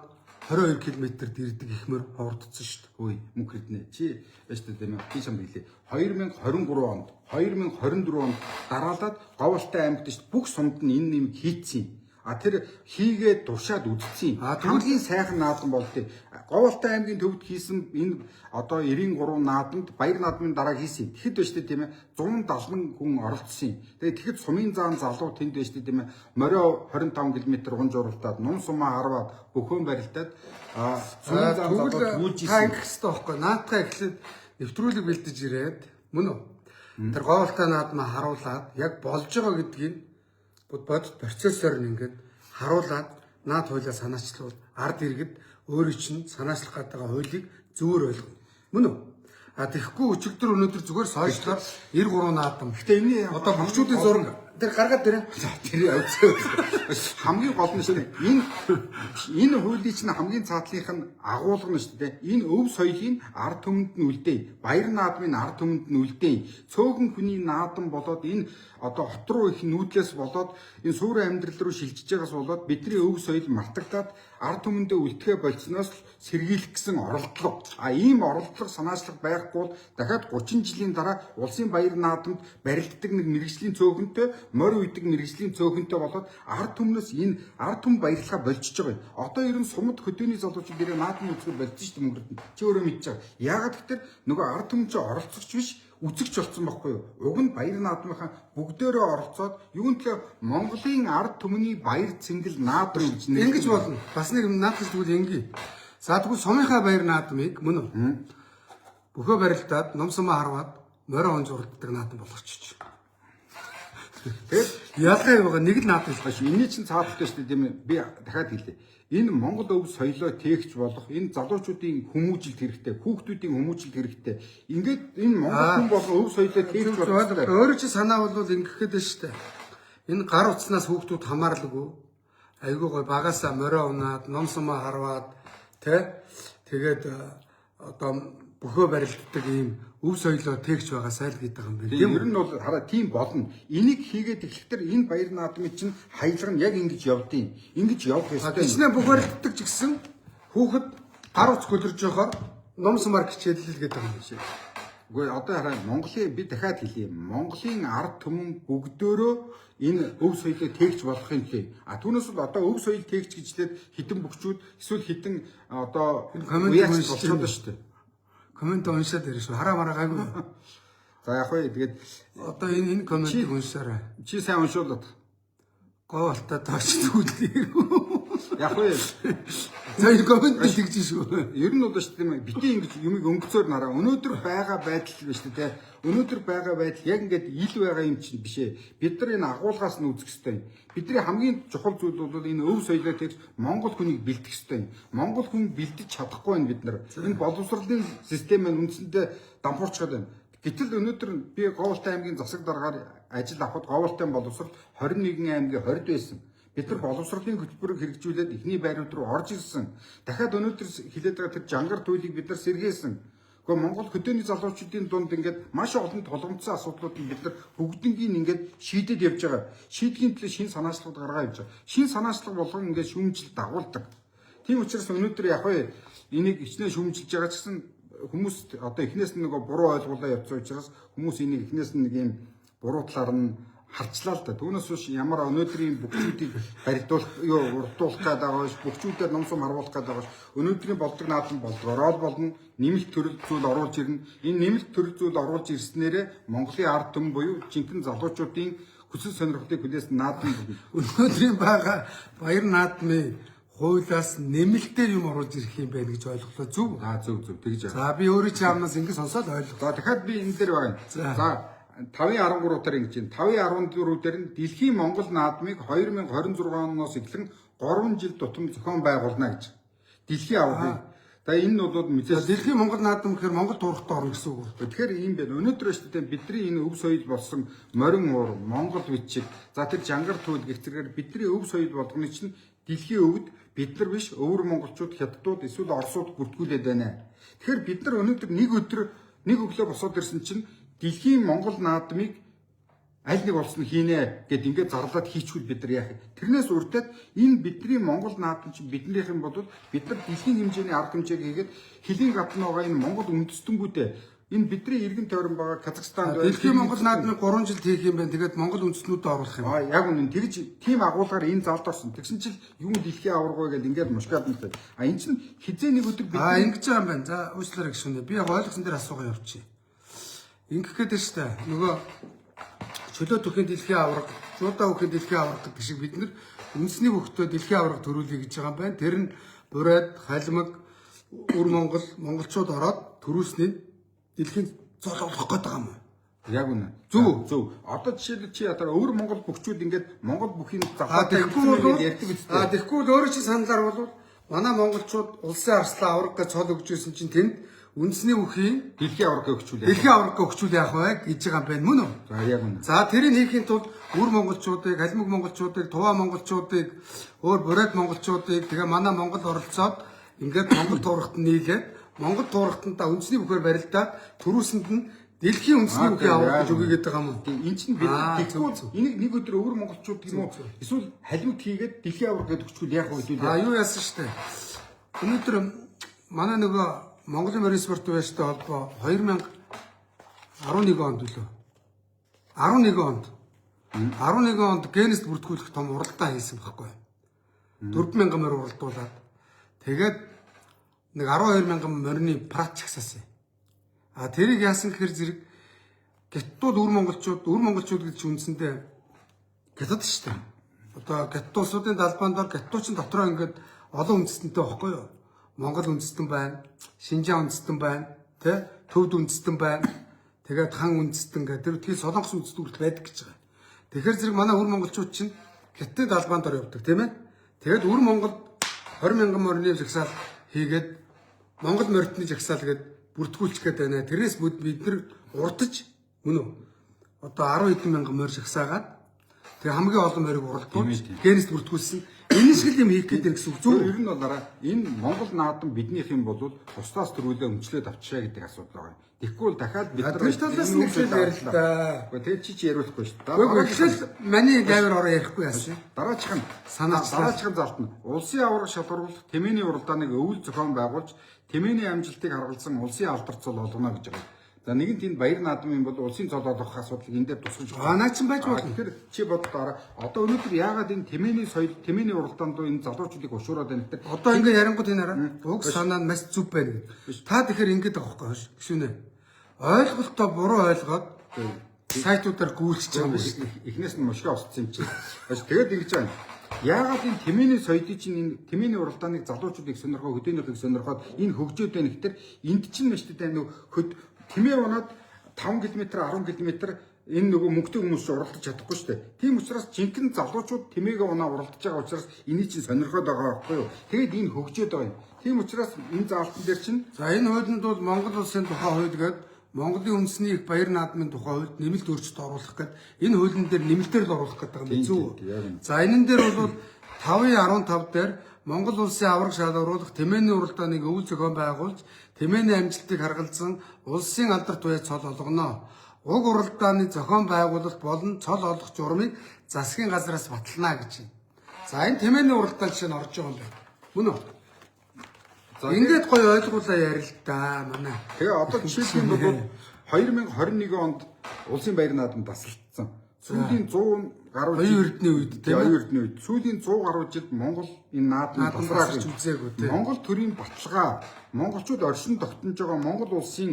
22 км дэрдэг ихмэр ховордсон шүү дээ. Үй мөнх хэднэ. Чи байж тийм ээ. Би сам хэлээ. 2023 онд 2024 онд дараалаад Говьалтай аймагт шүү бүх сумд нь энэ нэмийг хийцэн. А тэр хийгээд туршаад үдцсэн. Хамгийн сайхан наадам бол тэр Говьалтай аймгийн төвд хийсэн энэ одоо 93 наадамд баяр наадмын дараа хийсэн. Тэгэхэд байж тийм ээ 170 хүн оролцсон. Тэгээд сумын заан залуу тэнд байж тийм ээ морио 25 км унж уралдаад нум сумаа харваад бөхөн барилдаад сумын заан залуу үүжсэн. Та ингэх хэрэгтэй байхгүй. Наадхаа эхлээд нэвтрүүлэг бэлдэж ирээд мөн үү? Тэр Говьалтай наадмаа харуулад яг болж байгаа гэдгийг бод процессор нь ингээд харуулад наад хуулиа санаачлуул ард иргэд өөрөө чинь санаачлах гэдэг хуулийг зөвөр ойлгоно. Мөн үү? А тэгэхгүй өчигдөр өнөөдөр зүгээр сойжлоор 93 наадам. Гэтэ энэ одоо бүгчүүдийн зураг тэр гаргаад дээрээ. За тэр явцгаа. Хамгийн гол нь шүү дээ. Энэ хуулийн чинь хамгийн цаатлынх нь агуулга нь шүү дээ. Энэ өв соёлын ард түмэнд нь үлдээ. Баяр наадмын ард түмэнд нь үлдээ. Цөөхөн хүний наадам болоод энэ одоо хот руу их нүүдлээс болоод энэ суурин амьдрал руу шилжиж байгаас болоод бидний өв соёл мартагдаад ард түмэндээ үлдэхэ болцсноос л сэргийлэх гэсэн оролдлого. А ийм оролдлого санаачлах байхгүй бол дахиад 30 жилийн дараа улсын баяр наадамд барилддаг нэг мэрэгжлийн цөөхөнтэй морь үйдэг мэрэгжлийн цөөхөнтэй болоод ард түмнээс энэ ард түмэн баярлахаа болчихж байгаа юм. Одоо ер нь сумд хөдөөний залуучууд нэрээ наадам үзэхээр болчихж шүү дээ мөнгөд. Чи өөрөө мэдж байгаа. Яагаад гэвэл нөгөө ард түмэн чи оролцогч биш үзэгч болсон байхгүй юу? Уг нь баяр наадмынхаа бүгдээрээ оролцоод юун төлөө Монголын ард түмний баяр цэнгэл наадам гэж ингэж болно. Бас нэг наадмын тэгвэл ингээ. За тэгвэл сумынхаа баяр наадмыг мөн үү? Бөхөө барилдаад ном сумаа харваад морио онж уралддаг наадам болгочих. Тэгээд ялгаа байгаа нэг л наадам биш. Энийн чинь цаадтай шүү дээ тийм ээ. Би дахиад хэлье. Энэ Монгол өв соёлоо тээгч болох энэ залуучуудын хүмүүжилт хэрэгтэй, хүүхдүүдийн хүмүүжилт хэрэгтэй. Ингээд энэ Монгол хүн болон өв соёлоо тээгч болох. Өөрөө чи санаа бол ингэхэд нь шүү дээ. Энэ гар утснаас хүүхдүүд хамаарлаггүй. Айгуу гой багасаа морио унаад, ном сумаа харваад тэгээд одоо бөхөө барилддаг ийм өв соёлоо тээгч байгаа сайл гэдэг юм байна. Тийм ер нь бол хараа тийм болно. Энийг хийгээд эхлэхдээ энэ баяр наадмын чинь хаялга нь яг ингэж явдیں۔ Ингэж явах ёстой. Тэжнээ бүх барилддаг ч гэсэн хүүхэд гар утс гөлөрж байхаар ном сумаар хичээлэл гэдэг юм шиг. Үгүй одоо хараа Монголын би дахиад хэлье. Монголын ард түмэн бүгдөө энэ өв соёлыг тээгч болохын төлөө. А түүнээс бол одоо өв соёл тээгч гэжлээд хитэн бүгчүүд эсвэл хитэн одоо коммент болчиход байна шүү дээ. Коммент уншаад ирэх шүү. Хараа мараа гайгүй. За яг хөө тэгээд одоо энэ комментиг уншаарай. Чи сайн уншуулад. Говьалтай тооч зүйлээ. Яг хөө за энэ коммент тэгж шүү. Ер нь бол шүү дээ битээ ингэж юмыг өнгөцөөр нараа. Өнөөдөр байгаа байдал биш үү? Өнөөдөр байгаа байдал яг ингээд ил байгаа юм чинь биш ээ. Бид нар энэ агуулгаас нь үзэх ёстой. Бидний хамгийн чухал зүйл бол энэ өв соёлоо тэгж Монгол хүнийг бэлдэх ёстой. Монгол хүн бэлдэж чадахгүй байна бид нар. Энэ боловсролын систем нь үндсэндээ дампуурчгаад байна. Гэтэл өнөөдөр би Говьалтай аймгийн засаг даргаар ажил авахд Говьалтай боловсрол 21 аймгийн 20 байсан. Бид нар боловсролын хөтөлбөрөөр хэрэгжүүлээд эхний байрууд руу орж ирсэн. Дахиад өнөөдөр хилээд байгаа тэр жангар туйлыг бид нар сэргээсэн. Гэхдээ Монгол хөдөөний залуучуудын дунд ингээд маш олон толгомцсон асуудлууд нь бид нар бүгднийг ингээд шийдээд явж байгаа. Шийдэхийн төлөө шинэ санаачлалууд гаргаа явж байгаа. Шинэ санаачлал болгон ингээд шүүмжил дагуулдаг. Тийм учраас өнөөдөр яг хөө энийг хичнээн шүүмжилж байгаа ч гэсэн хүмүүс одоо эхнээс нь нөгөө буруу ойлголоо явуулсан учраас хүмүүс энийг эхнээс нь нэг юм буруу талаар нь харчлаа л да. Түүнээс биш ямар өнөөдрийн бүгчүүдийг барилдуулах, урдуулах гэдэг байгаа биш, бүгчүүдээр ном сум харуулах гэдэг байгаа биш. Өнөөдрийн болдог наадам болдгороо болно. Нэмэлт төрөл зүйл оруулж ирнэ. Энэ нэмэлт төрөл зүйл оруулж ирснээрээ Монголын ард түмэн буюу жинхэнэ залуучуудын хүсэл сонирхлыг хүлээсэн наадам өнөөдрийн байгаа баяр наадмын хуулиас нэмэлтээр юм оруулж ирэх юм байна гэж ойлголоо зөв. Зөв тэгж. За би өөрөө чи амнаас ингэ сонсоод ойлголоо. За дахиад би энэ дээр байгаа. За 5.13 дээр ингэж байна. 5.14 дээр нь Дэлхийн Монгол наадмыг 2026 оноос эхлэн 3 жил тутам зохион байгуулна гэж. Дэлхийн аваргыг. За энэ нь бол мэдээж Дэлхийн Монгол наадам гэхээр Монгол туурахтай орно гэсэн үг. Тэгэхээр ийм байна. Өнөөдөр шүү дээ бидний энэ өв соёл болсон морин уур, Монгол бичиг, за тэр жангар түүл гэх зэрэгээр бидний өв соёл болгоны чинь дэлхийн өвд бид нар биш өвөр монголчууд, хятадууд эсвэл орсууд бүртгүүлээд байна. Тэгэхээр бид нар өнөөдөр нэг өдөр нэг өглөө босоод ирсэн чинь Дэлхийн Монгол наадмыг аль нэг улс нь хийнэ гэд ингээд зарлаад хийчихвэл бид нар яах вэ? Тэрнээс урдаад энэ бидний Монгол наадам чинь биднийх юм бол бид нар дэлхийн хэмжээний арга хэмжээг хийгээд хилийн гадна байгаа энэ Монгол үндэстэнгүүтэй энэ бидний иргэн тойрон байгаа Казахстанд Дэлхийн Монгол наадмыг 3 жил хийх юм байна. Тэгээд Монгол үндэстнүүдэд оруулах юм. Яг үнэн тэгж тийм агуулгаар энэ залд орсон. Тэгсэн чинь юм дэлхийн аварга гэж ингээд мушгаад байна. Энэ чинь хизээ нэг өдөр бид ингэж байгаа юм байна. За уучлаарай гişүнэ. Би яг ойлгосон дээр асуугаа явчих. Ингэх гэдэг шүү дээ. Нөгөө чөлөө төрхийн дэлхийн аварга, жуудаа бүхэн дэлхийн аварга гэдэг шиг бид нар үндэсний хөвгтөө дэлхийн аварга төрүүлье гэж байгаа юм байна. Тэр нь бурайд, халимаг, өр Монгол, монголчууд ороод төрүүлснийг дэлхийн зол олох гээд байгаа юм байна. Яг үнэ. Зөв. Одоо жишээлбэл чи ятар өвөр Монгол бүгчүүд ингээд Монгол бүхийн захаатай ярьдаг үстэй. Тэгэхгүй бол өөрөө чи саналаар бол манай монголчууд улсын арслан аварга гэж цол өгч ирсэн чинь тэнд үндэсний бүхийн дэлхийн аварга өгчүүл. Дэлхийн аварга өгчүүл яах вэ гэж байгаа юм байна мөн үү? За яг үнэ. За тэрийг хийхийн тулд өр монголчуудыг, халимаг монголчуудыг, туваа монголчуудыг, өөр бурайд монголчуудыг тэгээ манай Монгол оролцоод ингээд Монгол туурахт нийлээд Монгол туурахтандаа үндэсний бүхээр барилдаад төрүүлсэнд нь дэлхийн үндэсний бүхий аварга гэж үгээд байгаа юм. Энд чинь бид тэгвэл энийг нэг өдөр өвөр монголчууд юм уу эсвэл халимт хийгээд дэлхийн аварга гэж өгчүүл яах вэ гэдэг. Юу яасан штэ. Өнөөдөр манай нөгөө Монголын морин спортын байштай холбоо 2011 онд үлээ. 11 онд генест бүртгүүлэх том уралдаан хийсэн байхгүй. 4,000 морь уралдуулаад тэгээд нэг 12,000 морины практик хийсэн. Тэрийг яасан гэхээр зэрэг гятууд өр монголчууд гэж үндсэндээ гятад шүү дээ. Одоо гятад улсуудын далбаанд бол гятуучин дотроо ингээд олон үндэстэнтэй байхгүй юу? Монгол үндэстэн байна, Шинжаан үндэстэн байна, тэ Төвд үндэстэн байна. Тэгээд хан үндэстэн гэдэг тэр солонгос үндэстэн хүртэл байдаг гэж байгаа. Тэгэхээр зэрэг манай өр монголчууд чинь гятадын далбаанд ор явдаг тийм ээ. Тэгээд өр Монгол 20,000 морины жагсаал хийгээд Монгол моритны жагсаал гээд бүртгүүлчихэд байна. Тэрнээс бид нар урдаж мөн үү? Одоо 10 хэдэн мянган морь жагсаагаад тэг хамгийн олон морийг уралдуулж генест бүртгүүлсэн. Энэ шиг юм хийх гэдэг гэсэн үг зөв. Ер нь бол энэ Монгол наадам биднийх юм бол тусдаас төрүүлээ өмчлөөд авчираа гэдэг асуудал байгаа юм. Тэгэхгүй бол дахиад бид нар талаас нь ихлээр ярилтаа. Тэгээд чи яриулахгүй шүү дээ. Гэхдээ ихлээр маний гавар ороо ярихгүй яасан. Дараачих нь санаачлаа. Дараачих нь залтна. Улсын аварга шалгаруулах тэмээний уралдааныг өвөл зохион байгуулж тэмээний амжилтыг харгалзан улсын алдарцол олгоно гэж байгаа. За нэгэн тэнд баяр наадам юм бол улсын цол олгох асуудлыг энэ дээр тусгаж байгаа. Наа чин байж болно. Тэгэхээр чи боддоо одоо өнөөдөр яагаад энэ тэмээний соёл тэмээний уралдаанд энэ залуучуудыг ушуураад байна гэдэг. Одоо ингээ ярингууд энэ хараа. Уг санаа нь маш зүв байна гэдэг. Та тэгэхээр ингэж байгаа байхгүй юу? Гүшүүнэ. Ойлголтоо буруу ойлгоод сайтуудаар гүйлчихэж байгаа юм шиг. Эхнээс нь мушгаа осцсон юм чи. Тэгээд ингэж байна. Яагаад энэ тэмээний соёлыг чинь энэ тэмээний уралдааныг залуучуудыг сонирхоо хөдөөнийхийг сонирхоод энэ хөгжөөд байна гэхээр энд чинь маш тэ нөх тэмээ унаад 5 км 10 км энэ нөгөө мөнгөтэй хүмүүс уралдаж чадахгүй шүү дээ. Тийм учраас жинхэнэ залуучууд тэмээгээ унаа уралдаж байгаа учраас энийг чинь сонирхоод байгаа байхгүй юу. Тэгээд энэ хөгжөөд байгаа юм. Тийм учраас энэ заалтан дээр чинь за энэ хуулинд бол Монгол улсын тухай хууль гэдэг Монголын үндэсний их баяр наадмын тухай хуульд нэмэлт өөрчлөлт оруулах гэдэг энэ хуулийн дээр нэмэлтээр л оруулах гэдэг юм зү. За энэн дээр бол 5.15 дээр Монгол улсын аварга шалгаруулах тэмээний уралдааныг өвөл зохион байгуулж тэмээний амжилтыг харгалзан улсын алдарт туяа цол олгоно. Уг уралдааны зохион байгуулалт болон цол олох журмыг засгийн газраас батална гэж байна. За энэ тэмээний уралдаан жишээ нь орж байгаа юм байна. Мөн үү? Ингээд гоё ойлгуулаа ярил л да манай. Тэгээ одоо жишээлх юм бол 2021 онд улсын баяр наадам тасалдсан. Сүүлийн 100 гаруй оюун эрдний үед тийм оюун эрдний үед сүүлийн 100 гаруй жилд Монгол энэ наадмыг тасарч үзээгүй тийм. Монгол төрийн баталгаа, монголчууд оршин тогтнож байгаа Монгол улсын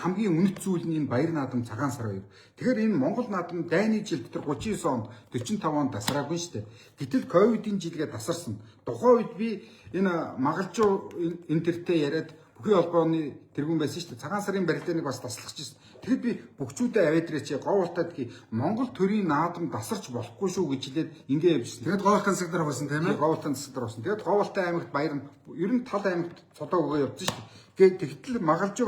хамгийн үнэт зүйл нь энэ баяр наадам цагаан сар 2. Тэгэхээр энэ Монгол наадам дайны жил дотор 39 онд 45 онд тасраагүй шүү дээ. Гэтэл ковидын жилгээ тасарсан. Тухайн үед би энэ магалжуу энэ төртэй яриад бүхий холбооны тэргүүн байсан шүү дээ. Цагаан сарын барилдааныг бас таслах гэсэн. Тэгэхэд би бүгчүүдээ аваад ирээч говуултаад ки Монгол төрийн наадам дасарч болохгүй шүү гэж хэлээд ингээ явжсэн. Тэгэд говуултан засаг дараа болсон тийм ээ. Говуултан засаг дараа болсон. Тэгэд Говуултан аймагт баяр нь ер нь тал аймагт цодоо өгөө явдсан шүү дээ. Тэгтэл магалж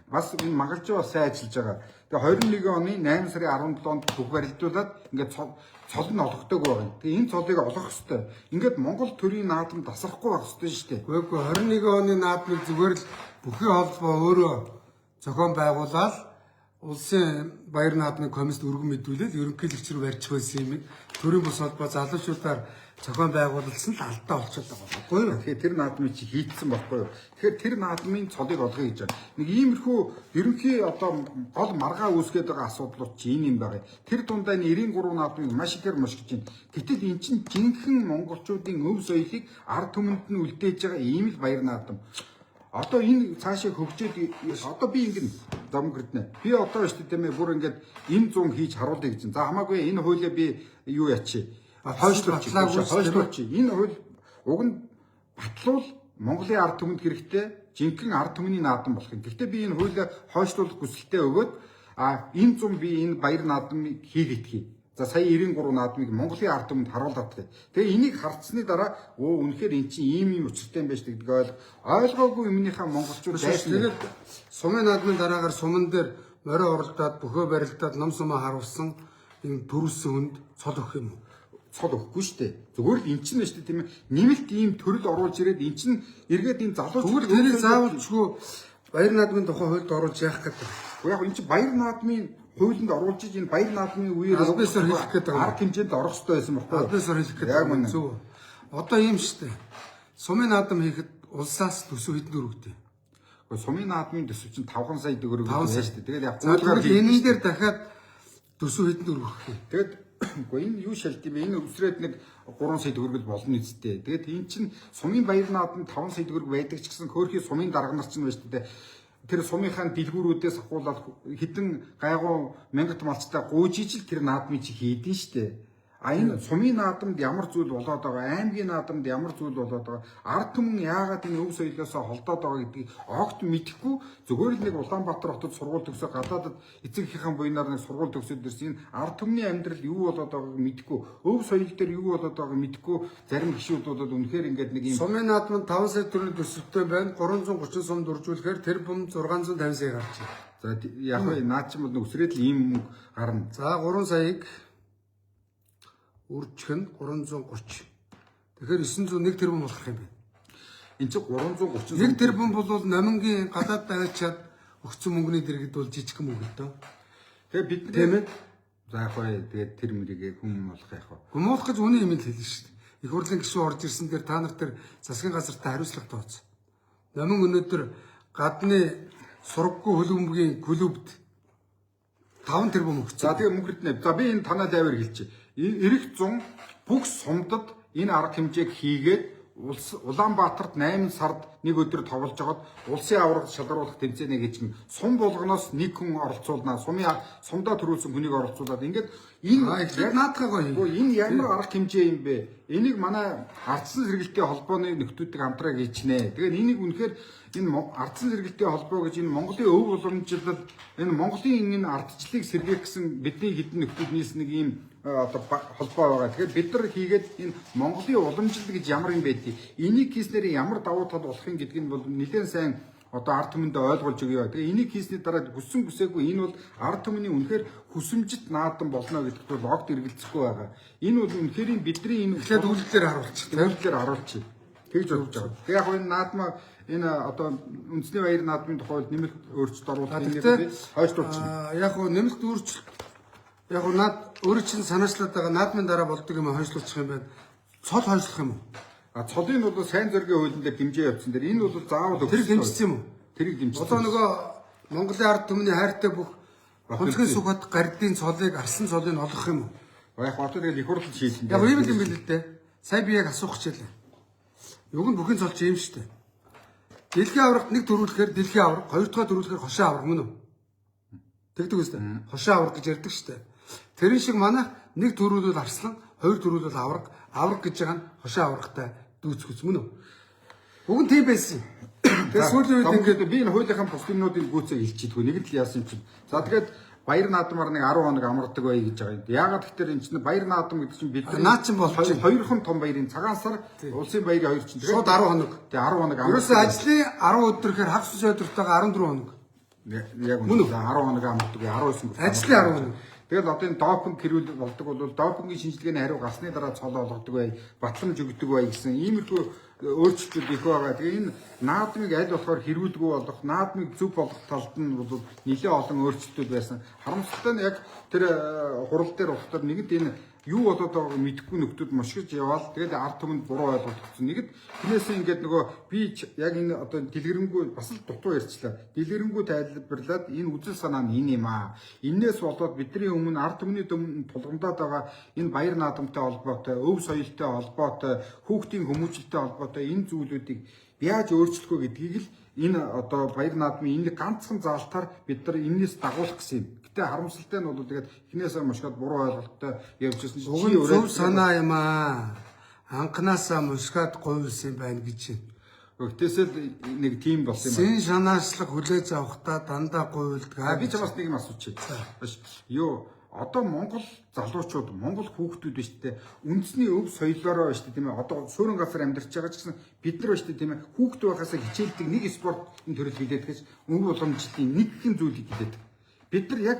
бас энэ магалж бас сайн ажиллаж байгаа. Тэгээ 21 оны 8 сарын 17-нд бүх барилдуулаад ингээд цол нь олгодог байгаа. Тэгээ энэ цолыг олгох хэрэгтэй. Ингээд Монгол төрийн наадам тасрахгүй байх хэрэгтэй шүү дээ. Үгүй 21 оны наадмыг зүгээр л бүхий холбоо өөрөө зохион байгуулаад улсын баяр наадмын комисд өргөн мэдүүлээд ерөнхийлөгч рүү барьчих байсан юм. Төрийн бус холбоо залуучуудаар зохион байгуулсан л алдаа болчиход байгаа байхгүй юу? Тэгэхээр тэр наадмыг чи хийцсэн байхгүй юу? Тэгэхээр тэр наадмын цолыг олгоё гэж байна. Нэг иймэрхүү ерөнхий одоо гол маргаа үүсгэж байгаа асуудлууд чи энэ юм байгаа. Тэр дундаа энэ 93 наадмыг маш ихээр мушгиж байна. Гэтэл эн чинь жинхэнэ монголчуудын өв соёлыг ард түмэнд нь үлдээж байгаа ийм л баяр наадам. Одоо энэ цаашаа хөгжөөд одоо би ингэн замгэрднэ. Би одоо шүү дээ тийм ээ бүр ингээд энэ 100 хийж харуулъя гэж. За хамаагүй энэ хуулиа би юу ячи. Хойшлуулчих. Энэ хууль уг нь батлуул Монголын ард түмэнд хэрэгтэй жинхэнэ ард түмний наадам болох юм. Гэхдээ би энэ хуулиа хойшлуулах хүсэлтэд өгөөд энэ 100 би энэ баяр наадмыг хийгээдхий. За сая 93 наадмыг Монголын ард түмэнд харуулдаг. Тэгээ энийг харцсны дараа үнэхээр эн чинь ийм учиртай юм байж гэдгийг ойлгоогүй юмныхаа монголчууд байсан. Тэгээд сумын наадмын дараагаар суман дээр морин оролдоод бөхөө барилдаад ном сумаа харуулсан энэ төрүүлсэн хүнд цол өгөх юм уу? Цол өгөхгүй шүү дээ. Зүгээр л эн чинь байна шүү дээ тийм ээ. Нэмэлт ийм төрөл оруулж ирээд эн чинь эргээд энэ залууч зүгээр тэрийг заавалчгүй баяр наадмын тухай хуульд оруулж яах гэдэг. Яг энэ чинь баяр наадмын хуулинд оруулж иж энэ баяр наадмын үеэр албасаар хэлэх гэдэг байгаа. Арга хэмжээнд орох хэрэгтэй байсан байхгүй юу? Албасаар хэлэх гэдэг. Зөв. Одоо ийм шүү дээ. Сумын наадам хийхэд улсаас төсөв хэдэн төгрөгтэй. Гэхдээ сумын наадмын төсөв чинь 5 сая төгрөг байна шүү дээ. Тэгээд яг энэ дээр дахиад төсөв хэдэн төгрөг өгөх юм. Тэгээд үгүй энэ юу шалт юм бэ? Энэ өсрээд нэг 3 сая төгрөгөл болно үсттэй. Тэгээд эн чинь сумын баяр наадамд 5 сая төгрөг байдаг ч гэсэн хөөрхий сумын дарга нар чинь байна шүү дээ. Тэр сумынхаа дэлгүүрүүдээс ахуулаад хідэн гайгуу мянгат малчтай гуйж ижил тэр наадмыг чи хийдэн штэ. Энэ сумын наадамд ямар зүйл болоод байгаа, аймгийн наадамд ямар зүйл болоод байгаа, ард түмэн яагаад энэ өв соёлоосоо холдоод байгаа гэдгийг огт мэдэхгүй зүгээр л нэг Улаанбаатар хотод сургууль төгсөө гадаадд эцэг эхийн буйнаар нэг сургууль төгсөөд ирсэн энэ ард түмний амьдрал юу болоод байгааг мэдэхгүй, өв соёл дээр юу болоод байгааг мэдэхгүй зарим гишүүд болоод үнэхээр ингээд нэг юм сумын наадманд 5 сая төгрөгийн төсөвтэй байна. 330 сум дуржуулахаар тэр бум 650 сая гарч байна. За яг нь наад чинь бол өсрээд л ийм гарна. За 3 саяг үржих нь 330. Тэгэхээр 901 тэрбум болох юм байна. Энд чинь 330 1 тэрбум бол номингийн гадаад даваачаад өгсөн мөнгөний дэргэд бол жижиг юм үг л дөө. Тэгээ бид тийм ээ. За яг бай тэгээд тэр мөрийгээ хүм болох яг бай. Гүмүүлэх гэж үний юм л хэлнэ шүү дээ. Их хурлын гишүүн орж ирсэн дээр та нар тэр засгийн газартаа хариуцлага тооцсон. Номин өнөөдөр гадны сургаггүй хөлбөмбөгийн клубд 5 тэрбум өгсөн. За тэгээ мөнгөрднэ. За би энэ танаа дайвар хэлчих. Ирэх 100 бүх сумдад энэ арга хэмжээг хийгээд Улаанбаатарт 8 сард нэг өдөр тоглож жагаад улсын авраг шалгаруулах тэмцээний гэж сум болгоноос нэг хүн оролцуулнаа. Сумдаа төрүүлсэн хүнийг оролцуулаад ингээд энэ наадхаа гоё. Энэ ямар арга хэмжээ юм бэ? Энийг манай ардсан сэргэлтийн холбооны нөхдүүдийг хамтраа хийчнэ. Тэгээд энийг үнэхээр энэ ардсан сэргэлтийн холбоо гэж энэ Монголын өв уламжлал энэ Монголын энэ ардчлалыг сэргээх гэсэн бидний хэдэн нөхдүүд нийлсэн нэг ийм одоо холбоо байгаа. Тэгэхээр бид нар хийгээд энэ Монголын уламжлал гэж ямар юм бэ? Энийг хийснээр ямар давуу тал болох юм гэдгийг бол нэлээд сайн одоо ард түмэндээ ойлгуулж өгье. Тэгээ энийг хийсний дараа хүссэн хүсээгүй энэ бол ард түмний үнэхээр хүсэмжит наадам болно гэдэгт бол огт эргэлзэхгүй байгаа. Энэ бол үнэхээр бидний энэ тэгэхээр үйлдэлээр харуулчих. Үйлдэлээр харуулчих. Тэгж бодож байгаа. Тэгээ яг энэ наадмаа энэ одоо үндэсний баяр наадмын тухайд нэмэлт өөрчлөлт оруулах юм би хойшлуулчих. Яг нь нэмэлт өөрчлөлт яг нь наад өөрөө чинь санаачлаад байгаа наадмын дараа болдог юм хойшлуулчих юм байна. Цол хойшлох юм уу? Цолын бол сайн зоригийн хуулийн дээр дэмжээ явуулсан дээр энэ бол заавал тэрийг дэмжсэн юм уу? Тэрийг дэмжсэн. Одоо нөгөө Монголын ард түмний хайртай бүх Хонцгийн сүхбат гардын цолыг арсан цолыг олгох юм уу? Яг одоо тэгэл их хурлд шийдсэн. Яг ийм л юм бэл л дээ. Сая би яг асуух хичээлээ. Юг нь бүхэн цолч юм шүү дээ. Дэлхийн аврагт нэг төрүүлэхээр дэлхийн авраг, хоёр дахь төрүүлэхээр хошин авраг мөн үү? Тэгдэг үстэй. Хошин авраг гэж ярьдаг шүү дээ. Тэрэн шиг манай нэг төрүүлвэл арслан, хоёр төрүүлвэл авраг гэж байгаа нь хошин аврагтай дүүцгүц мөн үү? Уг нь тийм байсан. Тэгээ сүүлийн үед ингээд би энэ хуулийнхаа бусдынуудын гүйцээг хэлчихийдгүй. Нэг л яасан юм чинь. За тэгээд баяр наадмаар нэг 10 хоног амардаг бай гэж байгаа. Яагаад гэхээр энэ чинь баяр наадам гэдэг чинь бид наад чинь болж чинь хоёрхан том баярын цагаан сар улсын баярын хоёр чинь шууд 10 хоног. Тэгээ 10 хоног амардаг. Ерөөсөө ажлын 10 өдрөөр хагас ус өдөртөөгөө 14 хоног. Яг үнэ 10 хоног амардаг. 19 бүр. Ажлын 10 хоног. Тэгэл одоо энэ допинг хэрүүл болдог бол допингийн шинжилгээний хариу гарсны дараа цол олгодог бай, батламж өгдөг бай гэсэн иймэрхүү өөрчлөлтүүд их байгаа. Тэгээ энэ наадмыг аль болохоор хэрүүлгүй болох, наадмыг зөв болгох талд нь бол нэлээд олон өөрчлөлтүүд байсан. Харамсалтай нь яг тэр хурал дээр ухтар нэгд энэ юу болоод байгааг мэдэхгүй нөхдүүд мушгиж яваал. Тэгээд ард түмэнд буруу ойлголт өгсөн. Нэгд тэрнээсээ ингээд нөгөө би яг энэ одоо дэлгэрэнгүй бас л дутуу ярьчлаа. Дэлгэрэнгүй тайлбарлаад энэ үзэл санаа нь энэ юм аа. Иннээс болоод бидний өмнө ард түмний тулгамдаад байгаа энэ баяр наадамтай холбоотой, өв соёлтой холбоотой, хүүхдийн хүмүүжлэлтэй холбоотой энэ зүйлүүдийг яаж өөрчлөх вэ гэдгийг л энэ одоо баяр наадмын энэ ганцхан заалтаар бид нар энэс дагуулах гэсэн юм. Гэтэ харамсалтай нь бол тэгээд эхнээсээ мушгаад буруу ойлголттой явж ирсэн чинь чи зөв санаа юм аа. Анханасаа мушгаад говьсон байна гэж байна. Өгтөөсөө нэг тим болсон юм байна. Сэн шанаачлаг хүлээж авахдаа дандаа говьлдог. Би чамаас нэг юм асуучих. Биш. Юу одоо Монгол залуучууд, Монгол хүүхдүүд биш үү? Үндэсний өв соёлоороо биш тийм ээ. Одоо суурин газар амьдарч байгаа ч гэсэн бид нар биш тийм ээ. Хүүхд байхасаа хичээлдэг нэг спортын төрөл хилээд гэж өнгө боломжтой нэг хэн зүйлийг хилээд. Бид нар яг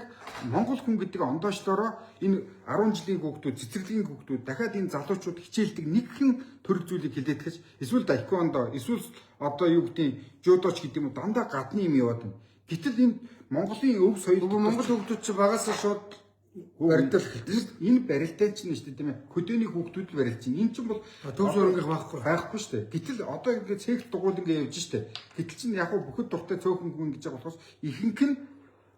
Монгол хүн гэдэг ондоочлороо энэ 10 жилийн хүүхдүүд, цэцэрлэгийн хүүхдүүд дахиад энэ залуучууд хичээлдэг нэг хэн төрөл зүйлийг хилээд гэж эсвэл таеквондо, эсвэл одоо юу гэдэг жудоч гэдэг юм уу дандаа гадны юм яваад байна. Гэтэл энэ Монголын өв соёл Монгол хүүхдүүд чи багасаа шууд барилдал эхэлдэг. Энэ барилдаан чинь шүү дээ тийм ээ. Хөдөөний хүүхдүүд л барилж чинь. Энэ чинь бол төв зургийнх байхгүй шүү дээ. Гэтэл одоо ингээд цэгт дугуйл ингээд явж шүү дээ. Гэтэл чинь яг бүхэд дуртай цөөхөн хүн гэж байгаа болохоос ихэнх нь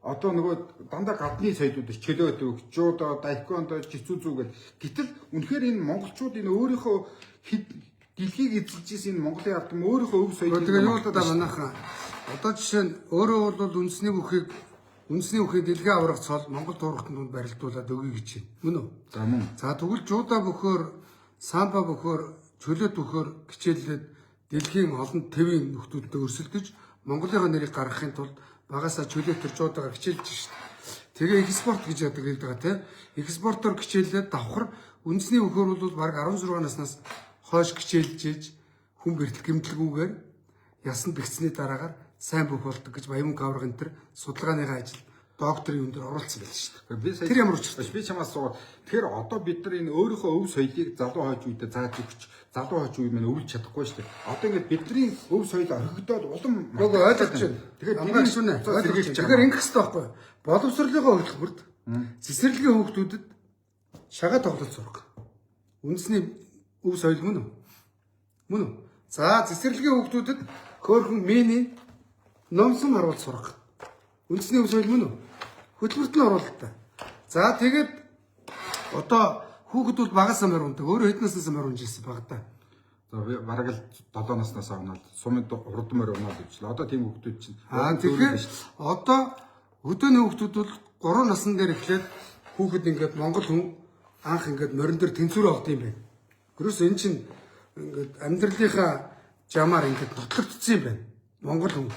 одоо нөгөө дандаа гадны соёлууд ш чөлөөдөг, жудо, таеквондо, жицүзүү гэл. Гэтэл үнэхээр энэ монголчууд энэ өөрийнхөө дэлхийг эзэлж исэн энэ Монголын ард түмэн өөрийнхөө өв соёлыг тэгээ юу л да манайхан. Одоо жишээ нь өөрөө бол үндэсний бүхий дэлгээ аврах цол Монгол туурхтанд барилдуулаад өгье гэж байна. Мөн үү? За мөн. За тэгвэл жуда бөхөр, самба бөхөр, чөлөөт бөхөр хичээллээд дэлхийн олон твийн нөхдүүдтэй өрсөлдөж Монголын нэрийг гаргахын тулд багасаа чөлөөтөр жудагаар хичээлж шít. Тэгээ экспорт гэж яадаг байгаа тийм. Экспортоор хичээллээд давхар үндэсний бөхөр бол баг 16 наснаас хойш хичээлж ээж хүн бэртэл гэмтэлгүйгээр ясанд бэгцсэний дараагаар сайн бүх болдог гэж Баян Гавраг энэ төр судалгааныхаа ажил докторийн өндөр оролцсон байл шүү дээ. Тэр ямар учиртай? Би чамаас суу. Тэгэхээр одоо бид нар энэ өөрийнхөө өв соёлыг залуу хойч үедээ зааж өгч, залуу хойч үе мань өвлж чадахгүй шүү дээ. Одоо ингээд бидний өв соёл орхигдоод улам нөгөө ойлгож байна. Тэгэхээр хамаач шүнэ. Тэгэхээр ингэх хэрэгтэй байхгүй юу? Боловсролынхоо хөтөлбөрт цэцэрлэгийн хүүхдүүдэд шагаа тоглолт сурах. Үндэсний өв соёл мөн үү? Мөн үү? За цэцэрлэгийн хүүхдүүдэд хөөрхөн миний номсон харуулж сурах. Үндэсний өв соёл мөн үү? Хөтөлбөрт нь оруулалтаа. За тэгээд одоо хүүхэд бол багасаа морь ундаг. Өөрөө хэд наснаас морь унж ирсэн баг та. За би бараг л 7 наснаас авнаад сумын урд морь унаад ивчлээ. Одоо тийм хүүхдүүд чинь. Тэгэхээр одоо өдөөний хүүхдүүд бол 3 насн дээр эхлээд хүүхэд ингээд Монгол хүн анх ингээд морин дээр тэнцвэрээ олд юм байна. Ерөөс эн чинь ингээд амьдралынхаа жамаар ингээд нотлогдсон юм байна. Монгол хүн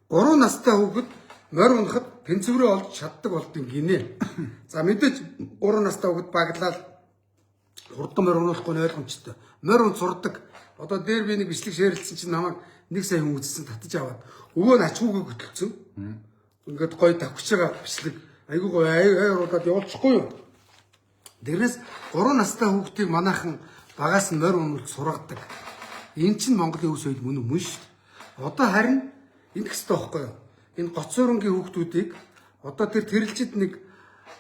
3 настай хүүхэд морь унахад тэнцвэрээ олж чаддаг болдгийн гинэ. За мэдээж 3 настай хүүхэд баглаад хурдан морь унахгүй ойлгомжтой. Морь унц сурдаг. Одоо дээр би нэг бичлэг шеэрлсэн чинь намайг нэг сая хүн үзсэн татаж аваад өвөө нь ачгүйгээ хөтөлцсөн. Ингээд гоё давхиж байгаа бичлэг. Айгуу гоё аюуруудад явуулчихгүй юу. Дээрээс 3 настай хүүхдийг манайхан багаас нь морь унуулж сургадаг. Энэ чинь Монголын өв соёл мөн үү шүү дээ. Одоо харин энэ хэвээр байхгүй юу? Энэ гоцсуурынгийн хүүхдүүдийг одоо тэр тэрэлжид нэг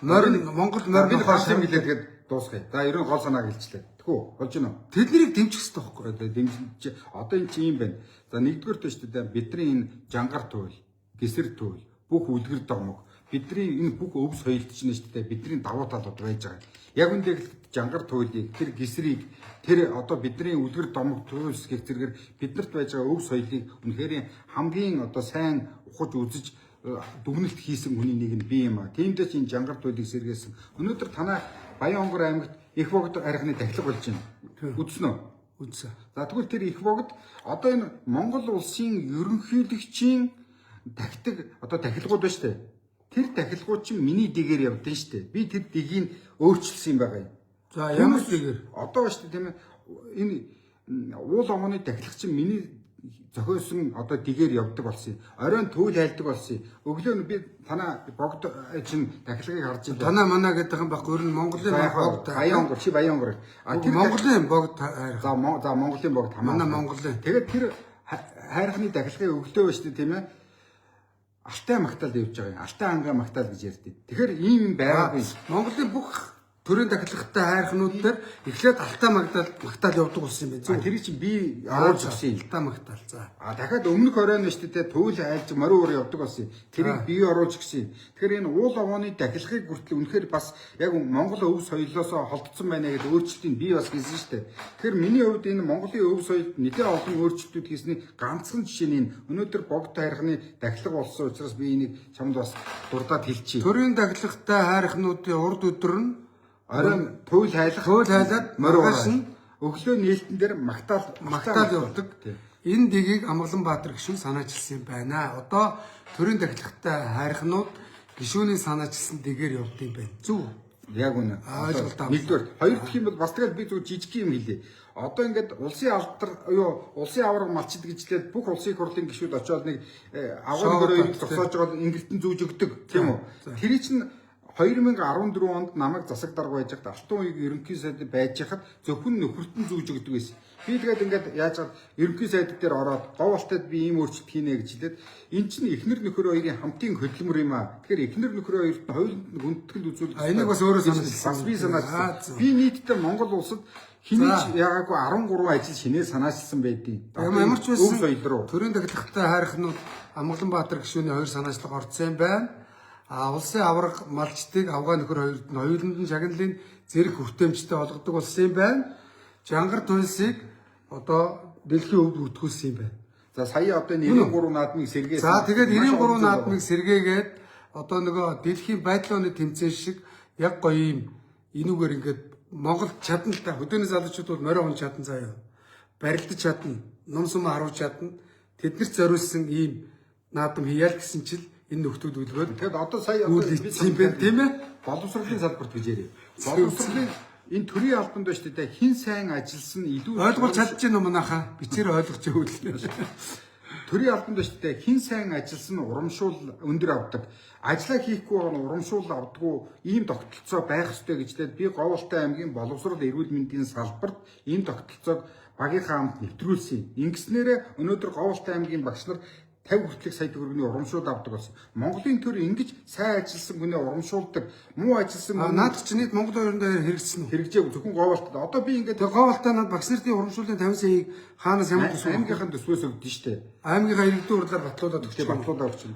морь Монгол морь хаас юм гэлээ тэгээд дуусгая. За ерөн гол санааг хэлчихлээ. Тэхүү болж гинэ. Тэднийг дэмжих хэрэгтэй байхгүй юу? Дэмжиж одоо энэ чинь юм байна. За нэгдүгээр төш дээ бидний энэ жангар туйл, гисэр туйл, бүх үлгэр домог бидний энэ бүх өв соёлт чинь шүү дээ бидний давуу талууд байж байгаа. Яг үндэ жангар туйлыг тэр гисрийг тэр одоо бидний үлгэр домог туйлс гэх зэрэгээр биднэрт байж байгаа өв соёлыг үнэхээр хамгийн одоо сайн ухаж үзэж дүгнэлт хийсэн хүний нэг нь би юм а. Тиймдээ чинь жангар туйлыг сэргээсэн. Өнөөдөр танай Баян Онгор аймагт их богд архины тахилга болж байна. Үзсэн үү? Үзсэн. За тэгвэл тэр их богд одоо энэ Монгол улсын ерөнхийлөгчийн тактик одоо тахилгууд байна шүү дээ. Тэр тахилгууд чинь миний дэгээр явдсан шүү дээ. Би тэр дэгийг өөрчилсөн юм байгаа юм. За ямар дэгээр? Одоо шүү дээ тийм ээ. Энэ уул омооны тахилгач чинь миний зохиосон одоо дэгээр явдаг болсон. Оройн төвл хайлдаг болсон. Өглөө нь би танаа богд чинь тахилгыг харж байна. Танаа манаа гэдэг юм байхгүй. Ер нь Монголын богд Баянгор чи Баянгор. Тэр Монголын богд хайрах. За Монголын богд хамаа. Манай Монголын. Тэгээд тэр хайрхны тахилгыг өглөө ба шүү дээ тийм ээ. Алтай магтаал явж байгаа юм. Алтай ангаа магтаал гэж ярьдیں۔ Тэгэхээр ийм юм байгаагүй. Монголын бүх төрийн тахилгатай хайрхнууд дээр эхлээд алтай магтаал явдаг болсон юм байна. Тэр чинь би оруулж өгсөн. Алтай магтаал. За. Дахиад өмнөх оройн шүү дээ төвл айлж морин уур явдаг болсон. Тэрийг би оруулж өгсөн. Тэгэхээр энэ уул овооны тахилгыг хүртэл үнэхээр бас яг Монгол өв соёлоосоо холдсон байна гэдэг өөрчлөлтийг би бас хийсэн шүү дээ. Тэгэхээр миний хувьд энэ Монголын өв соёлд нэлээд олон өөрчлөлтүүд хийсний ганцхан жишээ нь өнөөдөр богд хайрхны тахилга болсон учраас би энийг чамд бас дурдаад хэлчихье. Төрийн тахилгатай хайрхнуудын урд өдөр нь оройн төвл хайлаад морин өглөө нээлтэн дээр магтаал явдаг. Энэ дэгийг Амгаланбаатар гишүүн санаачилсан юм байна. Одоо төрийн тахилгатай хайрхнууд гишүүний санаачилсан дэгээр явдаг юм байна. Зүг. Яг үнэ. Нэгдүгээр, хоёр дахь юм бол бас тэгэл би зөв жижиг юм хэлээ. Одоо ингээд улсын алдар улсын авраг малчид гэжлээд бүх улсын их хурлын гишүүд очиод нэг агуун хоёрыг зогсоож байгаа ингэртэн зүүж өгдөг тийм үү? Тэр чинь 2014 онд намайг засаг дарга байж хад Алтан уугийн ерөнхий сайд байж хад зөвхөн нөхөртөн зүүж өгдөг байсан. Би тэгээд ингээд яаж чад ерөнхий сайд дээр ороод говалтад би ийм өөрчлөлт хийнэ гэж хэлээд эн чинь эхнэр нөхөр хоёрын хамтын хөдөлмөр юм аа. Тэгэхээр эхнэр нөхөр хоёрт нь хоёуланд нь хүндэтгэл үзүүлэх. Энийг бас өөрөө санаачилсан. Бас би санаачилсан. Би нийтдээ Монгол улсад хинээч яагаагүй 13 ажил шинээр санаачилсан байдгийг. Ямар ч байсан төрийн тахилгатай хайрхнууд Амгаланбаатар гишүүний хоёр санаачлага орцсон юм байна. Улсын авраг малчдыг авгаа нөхөр хоёрт нь хоёуланд нь шагналын зэрэг хүртээмжтэй болгодог болсон юм байна. Жангар туйлсыг одоо дэлхийн өвд бүртгүүлсэн юм байна. За сая одоо 93 наадмыг сэргээсэн. За тэгээд 93 наадмыг сэргээгээд одоо нөгөө дэлхийн байдлын тэмцээн шиг яг гоё юм энүүгээр ингээд Монгол чадна л та хөдөөний залуучууд бол морин хүн чадна заяа. Барилдаж чадна, ном сум харуулж чадна. Тэднэрт зориулсан ийм наадам хийял гэсэн чил энэ нөхдүүд үлгөөд тэгэд одоо сая тийм байх тийм ээ. Боловсролын салбарт гэж ярив. Боловсролын энэ төрийн албанд байна шүү дээ. Хин сайн ажилласан илүү ойлгуулж чадчих юм манайхаа. Бичээр ойлгож өгүүлнэ. Төрийн албанд байна шүү дээ. Хин сайн ажилласан урамшуул өндөр авдаг. Ажлаа хийхгүй байгаа нь урамшуул авдаггүй ийм тогтолцоо байх ёстой гэжлээд би Говьалтай аймгийн боловсрол эрүүл мэндийн салбарт ийм тогтолцоог багийнхаа хамт нэвтрүүлсэн. Ингэснээрээ өнөөдөр Говьалтай аймгийн багш нар 50 хүртэлх сая төгрөгийн урамшуул авдаг болсон. Монголын төр ингэж сайн ажилласан хүнээ урамшуулдаг, муу ажилласан наад чи нийт Монгол хоёрын хэрэгжсэн үү? Хэрэгжээг зөвхөн Говьалтад. Одоо би ингээд Говьалтай над багш нарын урамшууллын 50 саяыг хаанаас ямар төсөв аймгийнхаа төсвөөс өгдөн штэ. Аймгийнхаа иргэдийн урдлаар батлуулаад өгч байна.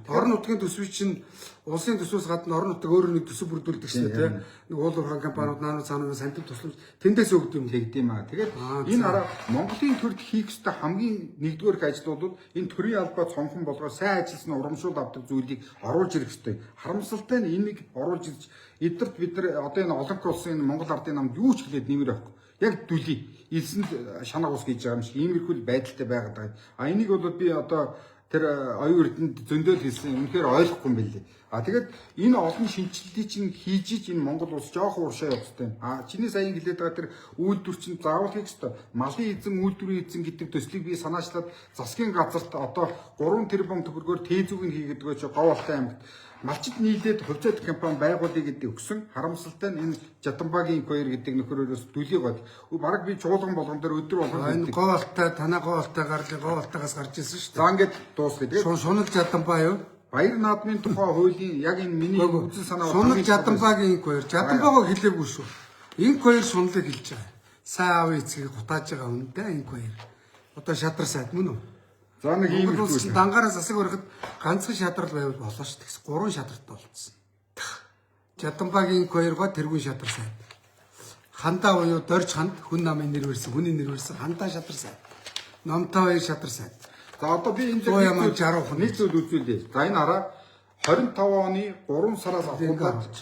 Орон нутгийн төсвийг чинь улсын төсвөөс гадна орон нутаг өөрөө нэг төсөв бүрдүүлдэг штэ тий. Нэг уулуурхай компаниуд наануу цаанаас самтын тусламж тэндээс өгдөг юм. Тэгдэм аа. Тэгээд энэ арга Монголын төрд хийх ёстой хамгийн нэгдүгээр ажлууд энэ төрийн албаа цонхон болгоо сайн ажилласан урамшуул авдаг зүйлийг оруулж ирэх ёстой. Харамсалтай нь энийг оруулж ирж эдгэрт бид нар одоо энэ олонх улсын энэ Монгол ардын намд юу ч хэлээд нэмэр авахгүй. Яг дүлий. Илсэнд шанаг ус гэж байгаа юм шиг иймэрхүү байдалтай байгаад байгаа. Энийг бол би одоо тэр оюун эрдэнэд зөндөөл хэлсэн үнэхээр ойлгохгүй юм билээ. Тэгээд энэ олон шинжилгээг чинь хийж энэ Монгол улс жоохон уршаа явах хэрэгтэй. Чиний саяхан хэлээд байгаа тэр үйлдвэр чинь заавал хийх ёстой. Малын эзэн, үйлдвэрийн эзэн гэдэг төслийг би санаачлаад засгийн газарт одоо 3 тэрбум төгрөгөөр тээзүүг нь хийгээд байгаа чи Говьалтай аймагт малчид нийлээд хувьцаат компани байгуулъя гэдэг өгсөн. Харамсалтай нь энэ Жаданбагийн инквайр гэдэг нөхрөөс дүлий гол. Бараг би чуулган болгон дээр өдөр болгон энэ Говьалтай танаа Говьалтай гарлын Говьалтайгаас гарч ирсэн шүү дээ. За ингээд дуусгая. Тэгээд Шунал Жаданбаа юу? Баяр наадмын тухай хуулийн яг энэ миний үзэн санаа Шунал Жаданбагийн инквайр. Жаданбаагаа хэлээгүй шүү. Инквайр Шуналыг хэлж байгаа. Сайн аавын эцгийг гутааж байгаа үнэтэй инквайр. Одоо шадар сайд мөн үү? За нэг ийм зүйл дангаараа засаг барихад ганцхан шадрал байвал болоо шүү дээ. 3 шадартай болцсон. Жаданбагийн инквайргаа тэргүүн шадар сайд. Хандаа буюу дорж ханд хүн намын нэр барьсан, хүний нэр барьсан хандаа шадар сайд. Номтой 2 шадар сайд. За одоо би энэ зөв нэг зүйл үзүүлээ. За энэ хараа 25 оны 3 сараас ахуулаад.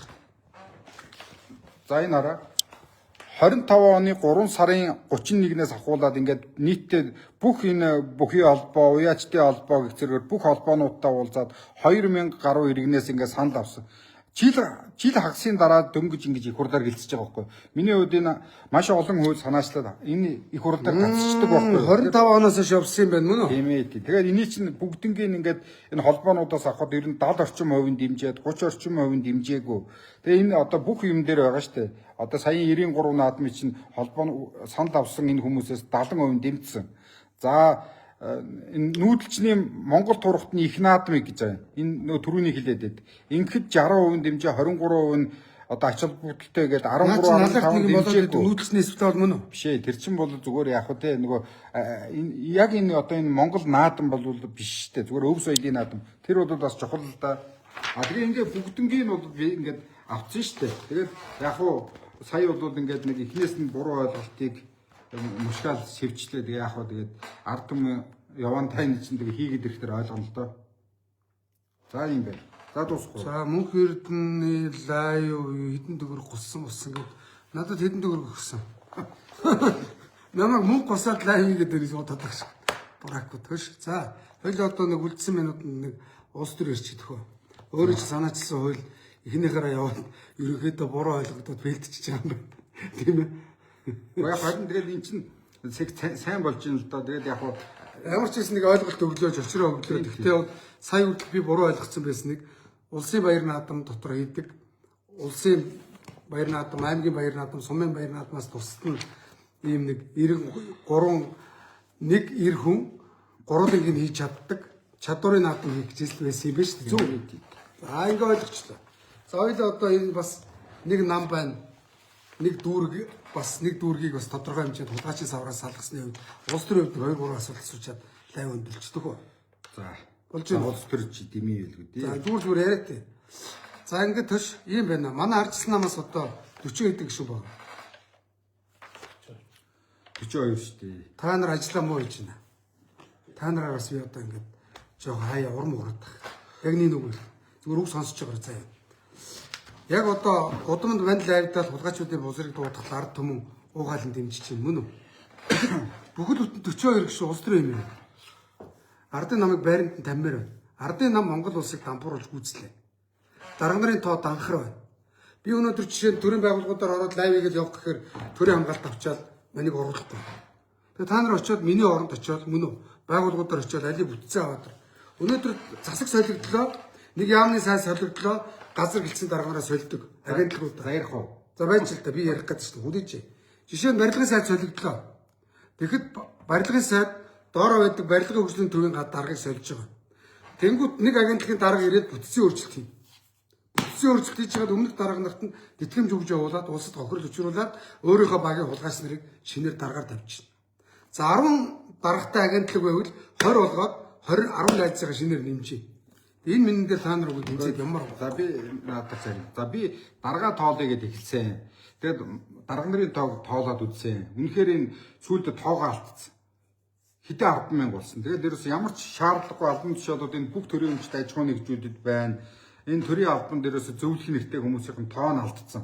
За энэ хараа 25 оны 3 сарын 31-ээс ахуулаад ингээд нийтдээ бүх энэ бүхий холбоо, уяачдын холбоо гэх зэргээр бүх холбоонуудтай уулзаад 2000 гаруй иргэнээс ингээд санал авсан. Жил хагасын дараа дөнгөж ингэж их хурлаар гэлцэж байгаа байхгүй. Миний хувьд энэ маш олон хууль санаачлаад энэ их хурлаар гацчихдаг байхгүй. 25 оноос хойш явсан юм байна мөн үү? Тийм ээ. Тэгэхээр эний чинь бүгднгийн ингээд энэ холбоонуудаас авахд ер нь 70 орчим хувийн дэмжээд 30 орчим хувийн дэмжээгүй. Тэгээ энэ одоо бүх юм дээр байгаа шүү дээ. Одоо саяын 93 наадмын чинь холбоо санал авсан энэ хүмүүсээс 70% дэмжсэн. За энэ нүүдэлчний Монгол турхтны их наадмыг гэж байна. Энэ нөө түрүүний хэлээд байд. Ингээд 60% дэмжээ 23% нь одоо ач холбогдолтой гэдэг 13.5 дэмжээгүй. Нүүдэлчний спитал мөн үү? Биш ээ, тэр чинь бол зүгээр яг хөө те нөгөө яг энэ одоо энэ Монгол наадам бол биш шүү дээ. Зүгээр өв соёлын наадам. Тэр бол бас чухал л да. Тэгээ ингээд бүгднгийн бол ингээд авцсан шүү дээ. Тэгээд яг хөө сая бол ингээд нэг эхнээс нь буруу ойлголтыг мушгаал шивчлээ. Тэгээ яг хөө тэгээд ард түмэн яван тайны чинь тэгээ хийгээд ирэхээр ойлгоно л доо. За юм байна. За дуусахгүй. За мөнх эрдэнэ лайв хэдэн төгрөг гуссан гэд надад хэдэн төгрөг өгсөн. Намайг мөнх гусаад лайв хийгээд ирэх удаад гэж. Бураагүй төш. За хоёул одоо нэг үлдсэн минут нэг уус төр ирч идэх үү. Өөрөө ч санаачилсан хууль эхнийхээрээ яваад ерөнхийдөө буруу ойлгогдоод бэлтчихэж байгаа юм байна. Тийм ээ. Яг харин тэгээд эн чинь сайн болж юм л доо. Тэгээд яг ямар ч нэг ойлголт өглөөж очроо өглөө. Гэхдээ сая хүртэл би буруу ойлгоцсон байсан нэг улсын баяр наадам дотор хийдэг. Улсын баяр наадам, аймгийн баяр наадам, сумын баяр наадмаас тусад нь ийм нэг 93 нэг эр хүн гурваныг нь хийж чаддаг. Чадварын наадам хийх гэсэн байсан юм байна шүү дээ. Зөв. За ингэ ойлгочлоо. За хоёул одоо энэ бас нэг нам байна. Нэг дүүрэг бас нэг дүүргийг бас тодорхой хэмжээнд хулгайчийн савраас салгасны үед улс төрийн хувьд 2-3 асуулт асуучаад лайв өндөлчдөг үү. За болж байна. улс төр чи дэмий хэлгүй дээ. За зүгээр яриад тий. За ингээд төш ийм байна. Манай ардчсан намаас одоо 40 хэдэг шүү баг. 42 шүү дээ. Та нар ажиллаа муу хийж байна. Та нараас би одоо ингээд жоо хаяа урам ураад тах. Яг нэг үг зүгээр үг сонсож байгаа заяа. Яг одоо гудамд вандал айвдаад хулгайчдын бузрыг дуудах ард түмэн уугаалan дэмжиж чинь мөн үү? Бүхэл бүтэн 42 гişүн улс төр юм. Ардын намыг байранд нь таммаар байна. Ардын нам Монгол улсыг дампууруулж гүйцлээ. Дарга нарын тоо данхар байна. Би өнөөдөр жишээ нь төрийн байгууллагуудаар ороод лайв хийгээд явах гэхээр төрийн хамгаалалт авчаал манийг оруулахгүй. Тэгээ та нар очиод миний оронд очиод мөн үү? Байгууллагуудаар очиод алийг бүтцээ аваад. Өнөөдөр засаг солигдлоо. Нэг яамны сайн солигдлоо. Газар гэлцэн дараагаар солидог агентлагууд Заярах уу? За байж л та би ярих гэдэг чинь хүлээж. Жишээ нь барилгын сайд солигдлоо. Тэгэхэд барилгын сайд доороо байдаг барилгын хөгжлийн төвийн даргаыг сольж байгаа. Тэнгүүд нэг агентлагийн дарга ирээд бүтцийн өөрчлөлт хийнэ. Бүтцийн өөрчлөлт хийж байгаад өмнөх дарга нарт нь тэтгэмж өгж явуулаад улсад хохирол учруулад өөрийнхөө багийн хулгайч нарыг шинээр даргаар тавьчихна. За 10 даргатай агентлаг байвал 20 болгоод 20 10 найзсайгаа шинээр нэмжээ. Энэ минь дээр та нар үгүй тэнцээд ямар. За би наадах зарим. За би дарга тоолъё гэдээ эхэлсэн. Тэгээд дарга нарын тоог тоолоод үзсэн. Үнэхээр энэ сүүлдээ тоогоо алдсан. Хэдэн 10,000 болсон. Тэгээд дээрээс ямар ч шаардлагагүй албан тушаалууд энэ бүх төрийн өмчт аж ахуйн нэгжүүдэд байна. Энэ төрийн албан дээрээс зөвлөх нэртэй хүмүүсийн тоо нь алдсан.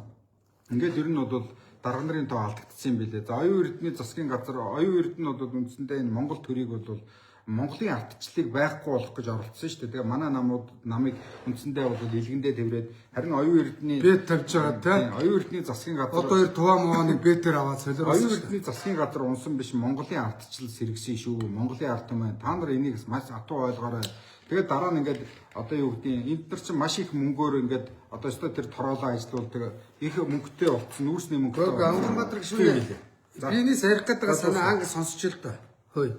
Ингээд ер нь бол дарга нарын тоо алдагдсан юм билээ. За оюун эрдэнэ засгийн газар, оюун эрдэнэ бол үндсэндээ энэ Монгол төрийг бол Монголын ардчлалыг байхгүй болох гэж оролцсон шүү дээ. Тэгээ манай намыг үндсэндээ бол илгэндээ тэрвэрэд харин оюун эрдэнэ бэт тавьж байгаа тийм. Оюун эрдэнэ засгийн газар одоо 2 туваа мууны бэтээр аваад солироос. Оюун эрдэнэ засгийн газар унсан биш Монголын ардчлал сэргсэн шүү. Монголын ард түмэн та нар энийг маш атуу ойлгоорой. Тэгээд дараа нь ингээд одоо юу гэдгийг энд нар чинь маш их мөнгөөр ингээд одоо өстө тэр тороолоо ажилуулдаг их мөнгөтэй болцсон нүүрсний мөнгөтэй. Ангамбатар гişүнээ. Биний сарих гэдэг санаа анги сонсч л доо. Хөөе.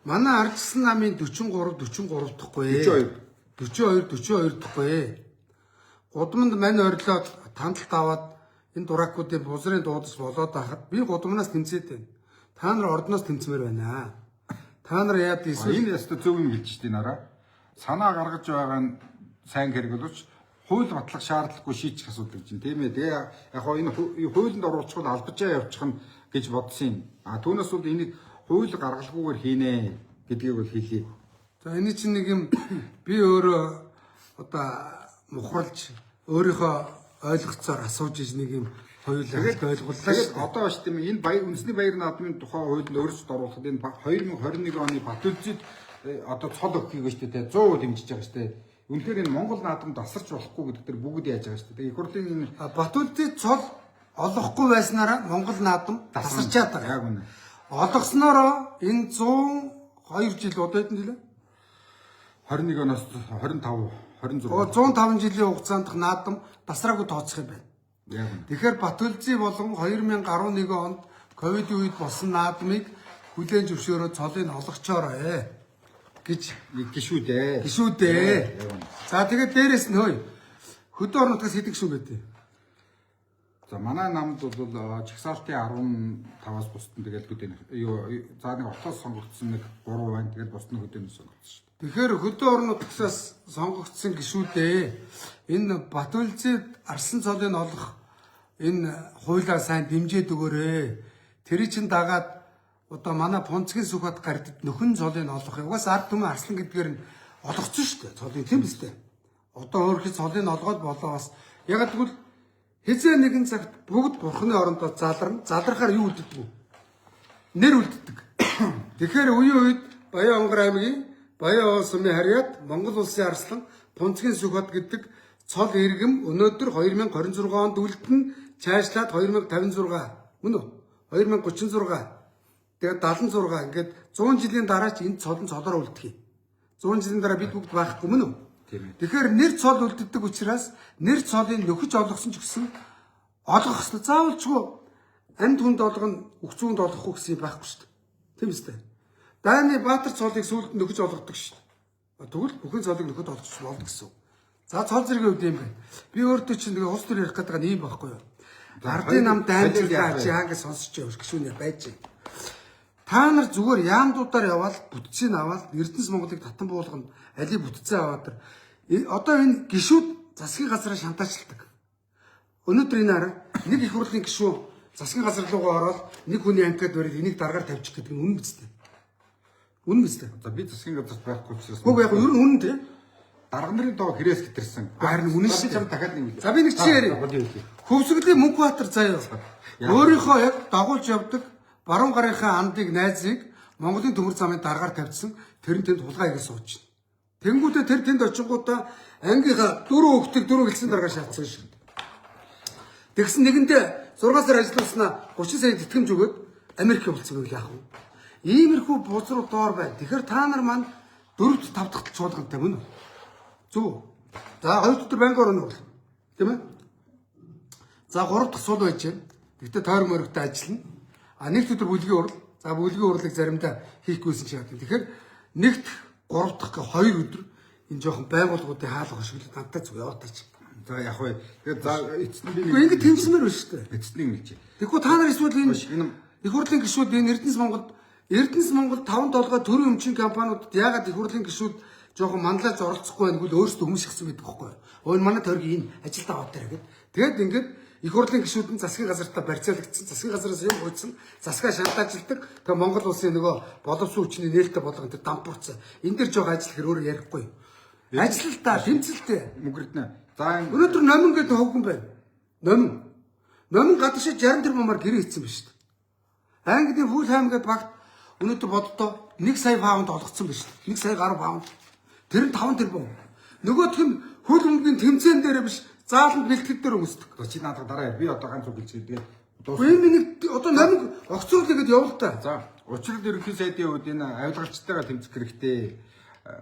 Манай ардчсан намын 43 дахьгүй. 42 дахьгүй. Гудамд мань орилоод тандалт аваад энэ дуракуудын бузрын дуудаж болоод байхад би гудамнаас тэмцээд байна. Та нар ордноос тэмцмээр байна. Та нар яад эсвэл энэ яста зөв юм хэлж штий нараа. Санаа гаргаж байгаа нь сайн хэрэглэж хууль батлах шаардлагагүй шийдэх асуудал чинь тийм ээ. Тэгээ яг хоо энэ хуулинд оруулчихвал албажаа явуучих нь гэж бодсон юм. А түүнээс бол энийг хууль гаргалгүйгээр хийнэ гэдгийг бол хэлье. за энэ чинь нэг юм би өөрөө одоо мухралж өөрийнхөө ойлгоцоор асууж иж нэг юм хоёулаа ойлголоо Тэгээд шүү. одоо шүү дээ энэ баяр үндэсний баяр наадмын тухай хуулинд өөрчлөлт оруулахад энэ 2021 оны Батүлзид одоо цол өгөхийг шүү дээ 100% дэмжиж байгаа шүү дээ. Үнэхээр энэ Монгол наадамд тасарч болохгүй гэдэг дээр бүгд яаж байгаа шүү дээ. Их хурлын энэ Батүлзид цол олохгүй байснараа Монгол наадам тасарчаад байгаа. яг үнэ. Олгоснороо энэ 102 жил одоо хэдэн жил вэ? 21 оноос 25 26 105 жилийн хугацаанд наадам тасраагүй тооцох юм байна. яг үнэ. Тэгэхээр Батүлзий болон 2011 онд ковидын үед болсон наадмыг хүлээн зөвшөөрөө цолыг олгочоорой гэж гişүүдээ. гişүүдээ. За тэгээд дээрэс нь хөөе. Хөдөө орон нутгаас хэдэн гişүүн байдیں۔ За манай намд бол чагсаалтын 15-аас бусдын тэгэл хөдөө юу за нэг отлоос сонгогдсон нэг 3 байна. Тэгэл бусд нь хөдөөнөөс сонгогдсон шүү дээ. Тэгэхээр хөдөө орон нутгаас сонгогдсон гişүүдээ энэ Батүлзийд арсан цолыг олох энэ хуулиар сайн дэмжиж өгөөрэй. Тэр чинь дагаад одоо манай Понцгийн сүхбат гардд нөхөн цолыг олох. Угаас ард түмэн арслан гэдгээр нь олгоцсон шүү дээ. Цолыг тийм үстэй. Одоо өөрөөр цолыг олгоод болоо бас яг тэгвэл хизээ нэгэн цагт бүгд бурхны орондоо залрахаар юу үлддэг вэ? Нэр үлддэг. Тэгэхээр үеийн үед Баян Онгор аймгийн Баян Сумын харьяат Монгол улсын арслан Понцгийн сүхбат гэдэг цол иргэм өнөөдөр 2026 онд үлдэн цаашлаад 2056 мөн үү? 2036 тэгээд 76 ингээд 100 жилийн дараа ч энэ цол нь цолоор үлдэх юм. 100 жилийн дараа бид бүгд байхгүй мөн үү? Тэгэхээр нэр цол үлддэг учраас нэр цолыг нөхөж олгосон ч гэсэн олгох хэрэгтэй. Заавалчгүй амьд хүнд олгоно, өгцүүнд олохгүй гэсэн юм байхгүй шүү дээ. Тийм үстэй. Дайны Баатар цолыг сүүлд нөхөж олгодог шүү дээ. Тэгвэл бүхэн цолыг нөхөд олгоч болно гэсэн. За цол зэргийн үед юм байна. Би өөртөө чинь нэг улс төр ярих гэдэг нь ийм байхгүй юу? Ардын намд даймжуулаа чи хангас сонсож явах гişүүнээр байж. Та нар зүгээр яамдуудаар яваад бүтцийг аваад Эрдэнэс Монголыг татан буулгана. Алийг бүтцээ аваад одоо энэ гişүүд засгийн газраа шантаачилдаг. Өнөөдөр энэ хараа нэг их хурлын гişүү засгийн газар руугаа ороод нэг хүний анкад барил энийг дараагаар тавьчих гэдэг нь үнэн биз дээ. Үнэн биз дээ. За би засгийн газарт байхгүй учраас Хөөе яг ер нь үнэн тий. дарга нарын доо хэрэгс гитэрсэн. Харин үнэн шүү дээ. Дахиад нэг. За би нэг чи ярив. Хөвсгөлийн Мөнхбаатар заяа. Өөрийнхөө яг дагуулж явдаг баруун гарынхаа андыг найзыг Монголын төмөр замын дараагаар тавьчихсан. Тэр нь тэнд хулгай хийгээ сууж байна. Тэнгүүдээ тэр тэнд очингуудаа ангийнхаа дөрөв хөвгтөг дөрөв гэлсэн дараагаар шаацсан шүү. Тэгсэн нэгэндээ 6 сар ажилласнаа 30 сая тэтгэмж өгөөд Америк явуулсан байл яах вэ? Иймэрхүү бузруу доор байна. Тэгэхээр та нар маань 4-5 дахь чуулгантай мөн үү? Зөв. За 2 өдөр банк орно бол. Тийм ээ? За 3 дахь сул байж байна. Тэгтээ тойр моригтой ажиллана. А нэгд өдөр бүлгийн урал. За бүлгийн урлыг заримдаа хийхгүйсэн ч яадаг. Тэгэхээр нэгд 3 дахь 2 өдөр энэ жоохон байгууллагуудын хаалга хошиглол надтай зүг яваатаач. За яг вэ. Тэгээд за эцэст нь Гэхдээ ингэ тэмцмээр байна шүү дээ. эцэстнийг хэлж. Тэгэхгүй та нар эсвэл энэ их хурлын гишүүд энэ Эрдэнэс Монгол 5-7 төрийн өмчийн компаниудад яагаад их хурлын гишүүд жоохон манлайлж оролцохгүй байх нь өөрсдөө хүмүүсхсэн байдаг байхгүй юу? Өө манай тойргийн энэ ажилд аваад тараа гэд. Тэгээд ингээд их хурлын гишүүд нь засгийн газартаа барьцаалагдсан, засгийн газараас юм гуйсан, засгаа шантаажилдаг. Тэгээд Монгол улсын нөгөө боловсон хүчний нээлттэй болгон тэр дампуурсан. Энэ дэр жоох ажил хэр өөр ярихгүй юу? Ажилтаа тэмцэлтэй. Мөнгөрднө. За Өнөөдөр номин гэдэг хөвгөн байна. Номин гадагшаа 60 тэрбумаар гэрээ хийсэн байна шүү дээ. Английн Фулхайм гэдэг багт өнөөдөр боддоо 1 сая паунд олгоцсон байна шүү дээ. 1 сая гаруй паунд. Тэр нь 5 тэрбум. Нөгөөх нь хөл өмгийн тэмцээн дээр биш зааланд бэлтгэл дээр өмсдөг. чи надад дараа би одоо ганц үг хэлчихээ. Тэгээд Үгүй нэг одоо номин огцруулъя гэж явуул та. за учрал ерөнхий сайдын хувьд энэ авилгачтайгаа тэмцэх хэрэгтэй.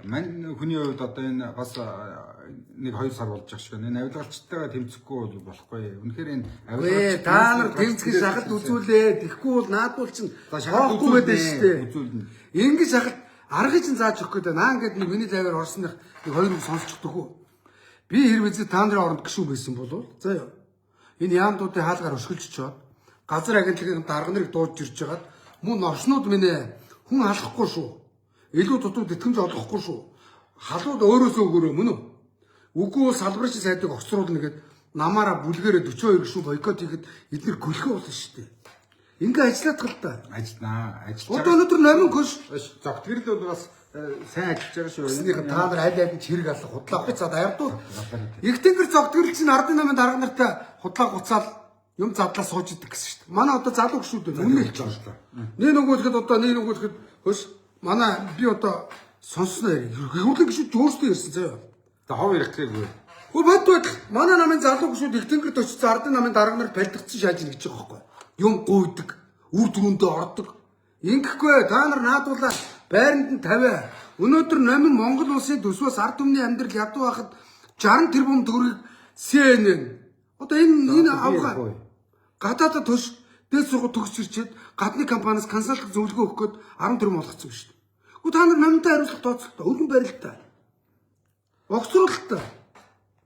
Мань хүний хувьд одоо энэ бас 1-2 сар болж байгаа шүү. Энэ авилгалчтайгаа тэмцэхгүй бол болохгүй. Үнэхээр энэ Авилгалч та нар тэмцэх шахалт үзүүлээ. Тэгэхгүй бол наадуул чинь хоохгүй байдаг шүү дээ. Ингэж шахалт аргыг чинь зааж өгөх гэдэг. Наа ингээд нэг миний лайваар орсных нэг 2 үг сонсчихдог үү. Би хэрвээ та нарын оронд гişүү байсан бол за ёо. Энэ яамдуудын хаалгаар өшгөлж чоод газар агентлагийн дарга нарыг дуудаж ирж хагаад мөн орчнууд минь хүн алахгүй шүү. Илүү дутуу тэтгэмж олохгүй шүү. Халууд өөрөөсөө өгөөрэй мөн үү? Үгүй бол салбарч сайдыг огцруулна гэд намаараа бүлгээрээ 42 гişүү бойкот хийхэд эдгээр гөлхөө болно шүү дээ. Ингээ ажиллаад гал та. ажиллана. Одоо өнөөдөр номин көш зогтгэрл бол бас сайн ажиллаж байгаа шүү. Энийг та нар аль аль хэрэг алах худлаа хуцаад аявдуул. Их тэнгэр зогтгөрл чинь ардын намын дарга нартай худлаа хуцаал юм задлаа сууж идэг гэсэн шүү дээ. Манай одоо залуу гүшүүд байна. Үнэ хэлж байгаа. Нэг нөгөөдөхөд одоо нэг нөгөөдөхөд хөөс манай би одоо сонсноо яриг. Хөвлөг гүшүүд өөрсдөө ирсэн заяа. За хов ирэхтэйг үү. Хөө бат манай намын залуу гүшүүд их тэнгэрт очиж ардын намын дарга нар бэлтгэцэн шааж ийн гэж байгаа байхгүй. Юм гуйдаг, үр дүндээ ордог. Ингэхгүй та нар наадуулаа байранд нь тавиа. Өнөөдөр номин Монгол улсын төсвөөс ард түмний амьдрал ядуу байхад 60 тэрбум төгрөгийг CNN одоо энэ авгаа гадаадд төш дээд сургууль төгсч ирчээд гадны компаниас консалтинг зөвлөгөө өгөх гээд 10 тэрбум олгоцсон шүү дээ. Хөө та нар номинтой хариуцлага тооцолтой, өвгөн барилтаа. Огцруулалтаа.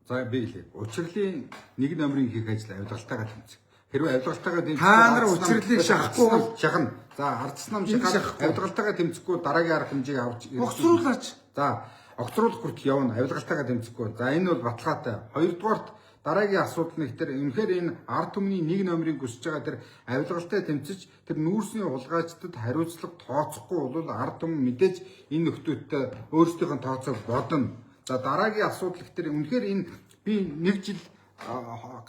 За би хэлээ. Учирлын нэг номерын хийх ажил авилгалтайгаа тэмцэх. Хэрвээ авилгалтайгаа тэмцэх та нар учирлыг шахахгүй шахна. За ардсан нам шиг авилгалтайгаа тэмцэхгүй дараагийн арга хэмжээг авч огцруулаач. За огцруулах хүртэл явна. Авилгалтайгаа тэмцэхгүй. За энэ бол баталгаатай. Хоёрдугаарт дараагийн асуудал нь тэр үнэхээр энэ ард түмний нэг номерыг хүсэж байгаа тэр авилгалтай тэмцэж тэр нүүрсний хулгайчдад хариуцлага тооцохгүй бол ард түмэн мэдээж энэ нөхдөөдтэй өөрсдийнх нь тооцоог бодно. За дараагийн асуудал ихтэй үнэхээр энэ би нэг жил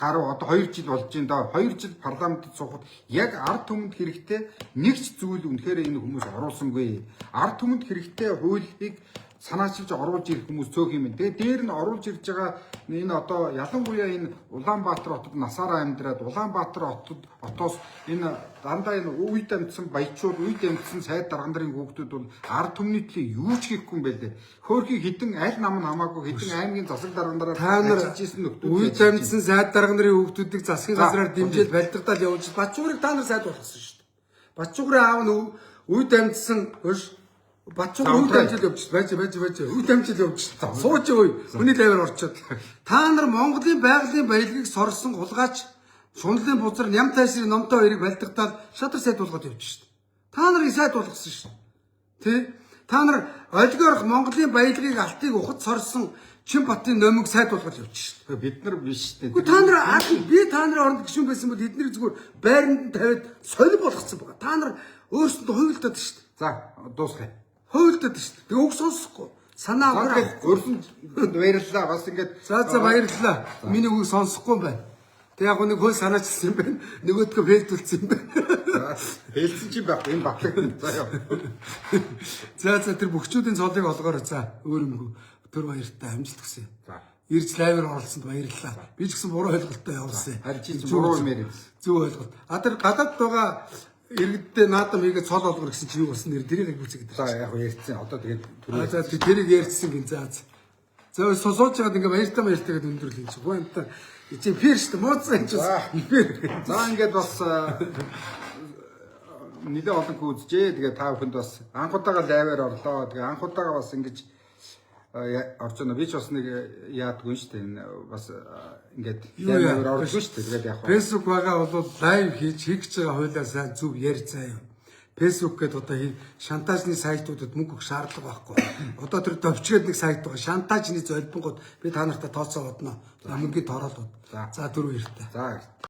гаруй одоо 2 жил болж байна да 2 жил парламентд суухад яг ард түмэнд хэрэгтэй нэг ч зүйл үнэхээр энэ хүмүүс оруулсангүй. Ард түмэнд хэрэгтэй хуулийг санаачилж оруулж ирэх хүмүүс цөөх юм. Тэгээ дээр нь оруулж ирж байгаа энэ одоо ялангуяа энэ Улаанбаатар хотод насаараа амьдраад Улаанбаатар хотоос энэ дандаа энэ үед амьдсан баячууд, үед амьдсан сайд дарга нарын хүүхдүүд бол ард түмний төлөө юу ч хийхгүй юм байлээ. Хөөрхий хитэн аль нам нь хамаагүй хитэн аймгийн засаг дарга нараар ажиллаж исэн нөхдүүд үед амьдсан сайд дарга нарын хүүхдүүдийг засгийн газраар дэмжиж балдирдал явуулж Батчуурыг та нар сайд болгосон шүү дээ. Батчуурын аав нь үед амьдсан хөөш Батчуурын үед амжилт явж байж үед амжилт явж сууж ой хүний лаваар орчоод та нар Монголын байгалийн баялагийг сорсон хулгайч шунлын бузар ням тайшрын номтой хоёрыг балдагдаад шадар сайд болгоод явж шít. Та нарыг сайд болгосон шít. Тэ та нар олигорх Монголын баялагийг алтыг ухад сорсон Чинбатын номыг сайд болгоод явж шít. Бид нар биш шүү дээ. Гэхдээ та нар би та нарын оронд гişүн байсан бол эднийг зүгээр байранд тавиад солив болгоцсон байгаа. Та нар өөрсөндөө хувилдаад шít. За дуусгая. Хувилдаад шүү дээ. Тэгээ үг сонсохгүй. Санаа аваад өрсөнд баярлалаа. Бас ингээд за баярлалаа. Миний үг сонсохгүй юм байна. Тэг яг нэг хөл санаачилсан юм байна. Нөгөөдгөө фейлдүүлсэн юм байна. Фейлсэн чи байх энэ батлаг. За яа. За тэр бөхчүүдийн цолыг олгоорой. За өөрөмгөө төр баяртай амжилт хүсье. За. Ирж лайвер оролцсонд баярлалаа. Би ч гэсэн буруу ойлголттой явуулсан. Харин чи буруу юм яриад. Зөв ойлголт. Тэр гадаад байгаа иргэддээ наадам хийгээд цол олгор гэсэн чи юу болсон нэр тэрийг гүйцэтгэдэг. За яг ярьсан. Одоо тэгээд за тэрийг ярьсан гин за. За сосооч жаад ингээ баяртай гэдээ өндөрлөө юм чи. Гоо амтаа чи фиршт мууцсан чи. За ингээд бас нэлээд олон үзжээ. Тэгээд та бүхэнд бас анхудаага лайваар орлоо. Тэгээд анхудаага бас ингэж орж байна. Би ч бас нэг яадгүй шүү дээ. Энэ бас ингээд лайваар орж шүү дээ. Тэгээд яг Facebook байгаа бол лайв хийж байгаа хуулиар сайн зүг ярь заяа. Facebook гэдэг одоо шантажны сайтуудад мөнгө өгөх шаардлага байхгүй. Одоо тэр төвчгээд нэг сайт байгаа. Шантажны золбонгууд би та нартай тооцоо бодно. Мөнгөний тороолууд. За дөрөв эртээ. За